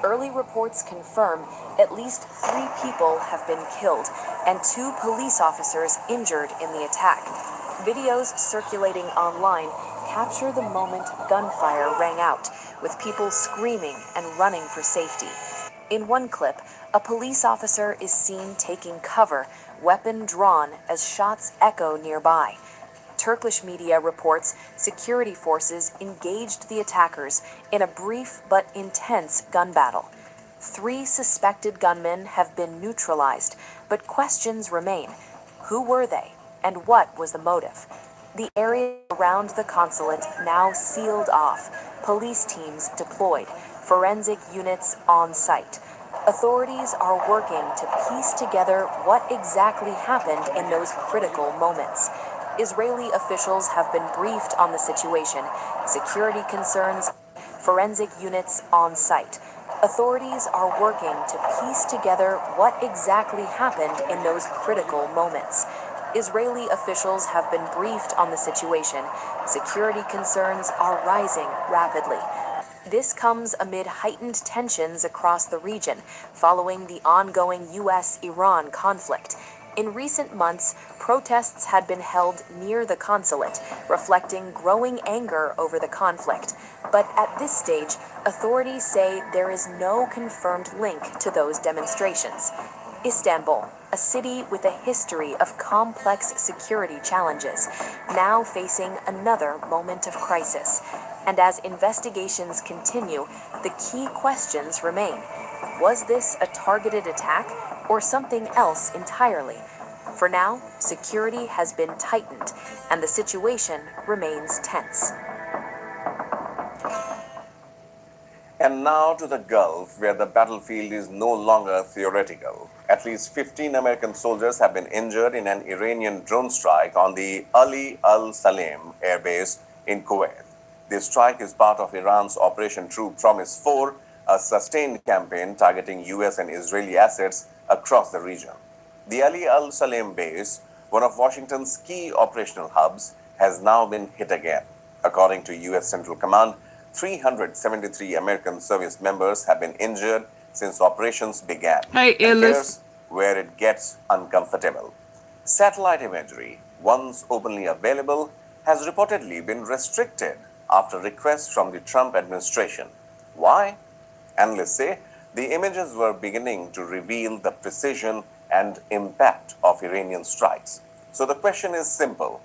[SPEAKER 16] Early reports confirm at least 3 people have been killed and 2 police officers injured in the attack. Videos circulating online capture the moment gunfire rang out, with people screaming and running for safety. In one clip, a police officer is seen taking cover, weapon drawn as shots echo nearby. Turkish media reports security forces engaged the attackers in a brief but intense gun battle. 3 suspected gunmen have been neutralized, but questions remain. Who were they, and what was the motive? The area around the consulate now sealed off, police teams deployed, forensic units on site. Authorities are working to piece together what exactly happened in those critical moments. Israeli officials have been briefed on the situation, security concerns, forensic units on site. Authorities are working to piece together what exactly happened in those critical moments. Israeli officials have been briefed on the situation. Security concerns are rising rapidly. This comes amid heightened tensions across the region following the ongoing U.S.-Iran conflict. In recent months, protests had been held near the consulate, reflecting growing anger over the conflict. But at this stage, authorities say there is no confirmed link to those demonstrations. Istanbul, a city with a history of complex security challenges, now facing another moment of crisis. And as investigations continue, the key questions remain. Was this a targeted attack or something else entirely? For now, security has been tightened, and the situation remains tense.
[SPEAKER 15] And now to the Gulf, where the battlefield is no longer theoretical. At least 15 American soldiers have been injured in an Iranian drone strike on the Ali Al Salem air base in Kuwait. This strike is part of Iran's Operation True Promise 4, a sustained campaign targeting US and Israeli assets across the region. The Ali Al Salem base, one of Washington's key operational hubs, has now been hit again. According to US Central Command, 373 American service members have been injured since operations began.
[SPEAKER 1] Hey,
[SPEAKER 15] and
[SPEAKER 1] Illis.
[SPEAKER 15] here's where it gets uncomfortable. Satellite imagery, once openly available, has reportedly been restricted after requests from the Trump administration. Why? Analysts say the images were beginning to reveal the precision and impact of Iranian strikes. So the question is simple.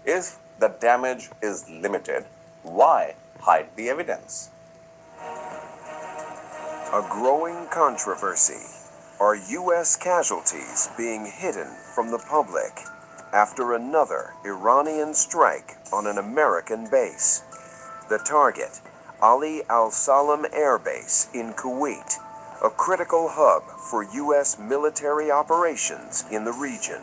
[SPEAKER 15] If the damage is limited, why hide the evidence?
[SPEAKER 17] A growing controversy. Are U.S. casualties being hidden from the public after another Iranian strike on an American base? The target, Ali Al Salem Air Base in Kuwait, a critical hub for U.S. military operations in the region.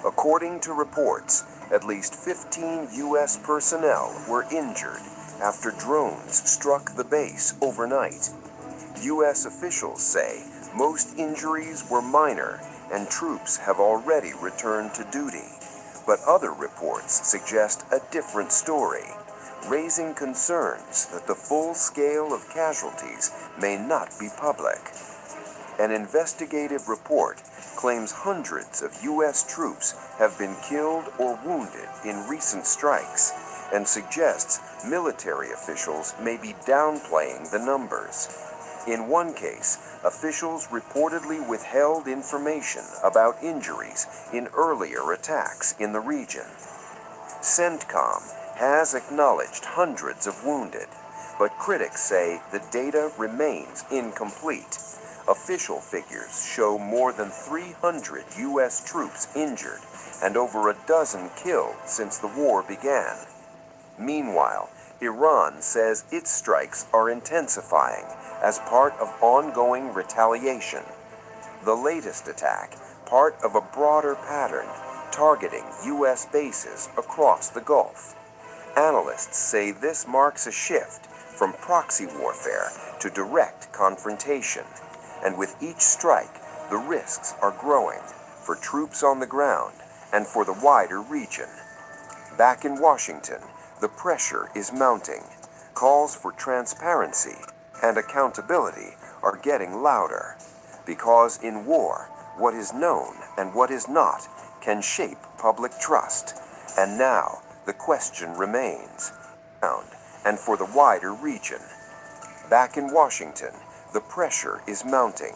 [SPEAKER 17] According to reports, at least 15 U.S. personnel were injured after drones struck the base overnight. U.S. officials say most injuries were minor and troops have already returned to duty. But other reports suggest a different story, raising concerns that the full scale of casualties may not be public. An investigative report claims hundreds of U.S. troops have been killed or wounded in recent strikes and suggests military officials may be downplaying the numbers. In one case, officials reportedly withheld information about injuries in earlier attacks in the region. CENTCOM has acknowledged hundreds of wounded, but critics say the data remains incomplete. Official figures show more than 300 U.S. troops injured and over a dozen killed since the war began. Meanwhile, Iran says its strikes are intensifying as part of ongoing retaliation. The latest attack, part of a broader pattern targeting U.S. bases across the Gulf. Analysts say this marks a shift from proxy warfare to direct confrontation, and with each strike, the risks are growing for troops on the ground and for the wider region. Back in Washington, the pressure is mounting. Calls for transparency and accountability are getting louder, because in war, what is known and what is not can shape public trust. And now, the question remains, and for the wider region. Back in Washington, the pressure is mounting.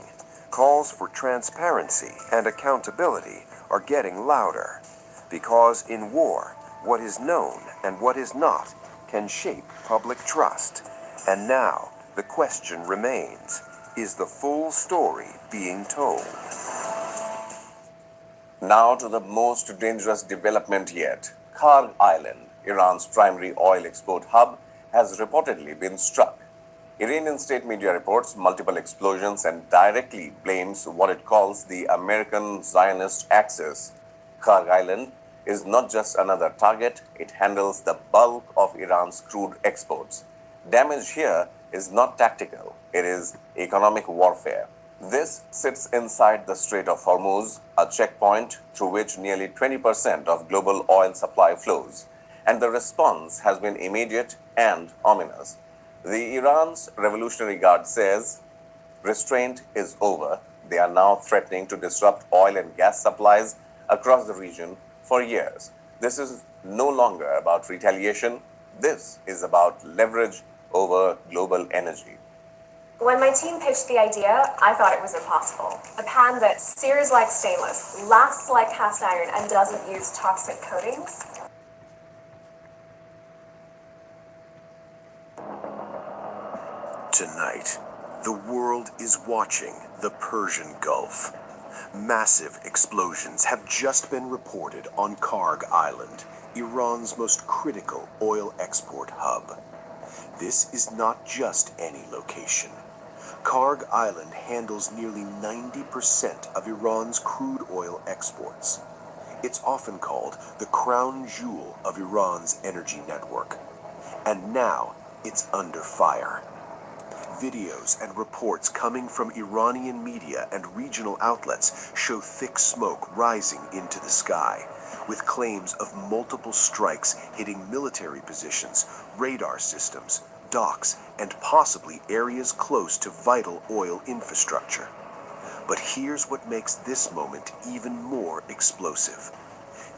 [SPEAKER 17] Calls for transparency and accountability are getting louder, because in war, what is known and what is not can shape public trust. And now, the question remains, is the full story being told?
[SPEAKER 15] Now to the most dangerous development yet. Karg Island, Iran's primary oil export hub, has reportedly been struck. Iranian state media reports multiple explosions and directly blames what it calls the American Zionist Axis. Karg Island is not just another target, it handles the bulk of Iran's crude exports. Damage here is not tactical, it is economic warfare. This sits inside the Strait of Hormuz, a checkpoint through which nearly 20% of global oil supply flows, and the response has been immediate and ominous. The Iran's Revolutionary Guard says restraint is over. They are now threatening to disrupt oil and gas supplies across the region for years. This is no longer about retaliation. This is about leverage over global energy.
[SPEAKER 18] When my team pitched the idea, I thought it was impossible. A pan that sears like stainless, lasts like cast iron, and doesn't use toxic coatings.
[SPEAKER 17] Tonight, the world is watching the Persian Gulf. Massive explosions have just been reported on Karg Island, Iran's most critical oil export hub. This is not just any location. Karg Island handles nearly 90% of Iran's crude oil exports. It's often called the crown jewel of Iran's energy network. And now it's under fire. Videos and reports coming from Iranian media and regional outlets show thick smoke rising into the sky, with claims of multiple strikes hitting military positions, radar systems, docks, and possibly areas close to vital oil infrastructure. But here's what makes this moment even more explosive.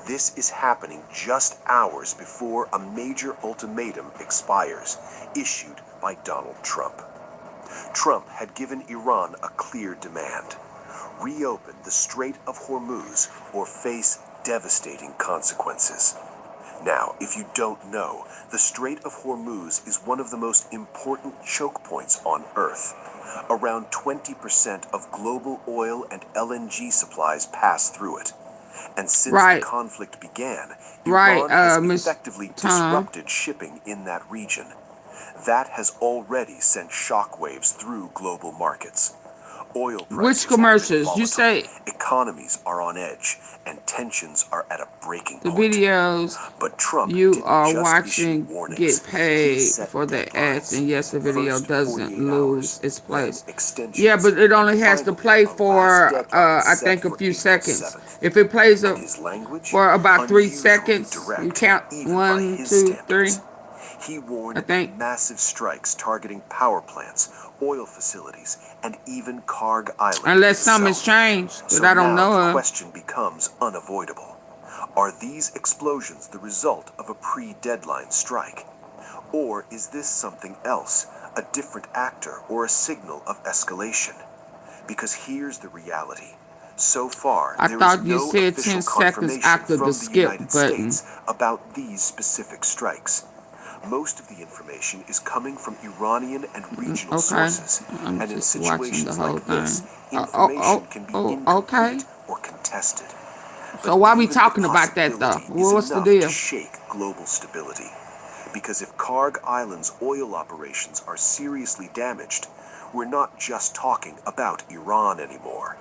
[SPEAKER 17] This is happening just hours before a major ultimatum expires, issued by Donald Trump. Trump had given Iran a clear demand: reopen the Strait of Hormuz or face devastating consequences. Now, if you don't know, the Strait of Hormuz is one of the most important choke points on Earth. Around 20% of global oil and LNG supplies pass through it. And since the conflict began, Iran has effectively disrupted shipping in that region. That has already sent shockwaves through global markets. Oil prices
[SPEAKER 1] Which commercials? You say
[SPEAKER 17] economies are on edge and tensions are at a breaking
[SPEAKER 1] the
[SPEAKER 17] point.
[SPEAKER 1] videos
[SPEAKER 17] But Trump
[SPEAKER 1] you are
[SPEAKER 17] just
[SPEAKER 1] watching
[SPEAKER 17] warnings.
[SPEAKER 1] get paid for the ads, and yes, the video
[SPEAKER 17] First
[SPEAKER 1] doesn't
[SPEAKER 17] 48
[SPEAKER 1] lose
[SPEAKER 17] hours,
[SPEAKER 1] its place.
[SPEAKER 17] then extensions,
[SPEAKER 1] Yeah, but it only has to
[SPEAKER 17] finally,
[SPEAKER 1] play
[SPEAKER 17] a
[SPEAKER 1] for
[SPEAKER 17] last deadline
[SPEAKER 1] I
[SPEAKER 17] set
[SPEAKER 1] think a
[SPEAKER 17] for
[SPEAKER 1] few
[SPEAKER 17] April
[SPEAKER 1] seconds.
[SPEAKER 17] 7th.
[SPEAKER 1] If it plays
[SPEAKER 17] And his language,
[SPEAKER 1] for about 3
[SPEAKER 17] unusually
[SPEAKER 1] seconds,
[SPEAKER 17] direct,
[SPEAKER 1] you count
[SPEAKER 17] even by
[SPEAKER 1] 1,
[SPEAKER 17] his
[SPEAKER 1] 2,
[SPEAKER 17] standards.
[SPEAKER 1] 3.
[SPEAKER 17] He warned
[SPEAKER 1] I think.
[SPEAKER 17] of massive strikes targeting power plants, oil facilities, and even Karg Island
[SPEAKER 1] Unless
[SPEAKER 17] itself.
[SPEAKER 1] something's changed that
[SPEAKER 17] So
[SPEAKER 1] I don't
[SPEAKER 17] now
[SPEAKER 1] know
[SPEAKER 17] the
[SPEAKER 1] of.
[SPEAKER 17] question becomes unavoidable. Are these explosions the result of a pre-deadline strike? Or is this something else, a different actor or a signal of escalation? Because here's the reality. So far,
[SPEAKER 1] I
[SPEAKER 17] there is
[SPEAKER 1] thought you
[SPEAKER 17] no
[SPEAKER 1] said
[SPEAKER 17] official
[SPEAKER 1] 10 seconds
[SPEAKER 17] confirmation
[SPEAKER 1] after
[SPEAKER 17] from
[SPEAKER 1] the
[SPEAKER 17] the
[SPEAKER 1] skip
[SPEAKER 17] United
[SPEAKER 1] button.
[SPEAKER 17] States about these specific strikes. Most of the information is coming from Iranian and regional sources,
[SPEAKER 1] I'm
[SPEAKER 17] and in
[SPEAKER 1] just watching the
[SPEAKER 17] situations
[SPEAKER 1] whole
[SPEAKER 17] like this,
[SPEAKER 1] thing.
[SPEAKER 17] information can be
[SPEAKER 1] Okay.
[SPEAKER 17] incomplete or contested.
[SPEAKER 1] So
[SPEAKER 17] But
[SPEAKER 1] why we
[SPEAKER 17] even the
[SPEAKER 1] talking about that though?
[SPEAKER 17] possibility is
[SPEAKER 1] What's the
[SPEAKER 17] enough
[SPEAKER 1] deal?
[SPEAKER 17] to shake global stability. Because if Karg Island's oil operations are seriously damaged, we're not just talking about Iran anymore.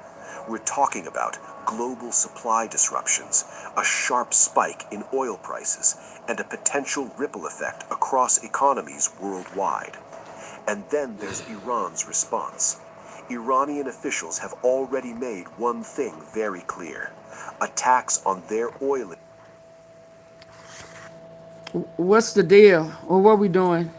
[SPEAKER 17] We're talking about global supply disruptions, a sharp spike in oil prices, and a potential ripple effect across economies worldwide. And then there's Iran's response. Iranian officials have already made one thing very clear: attacks on their oil.
[SPEAKER 1] What's the deal? Or what we doing?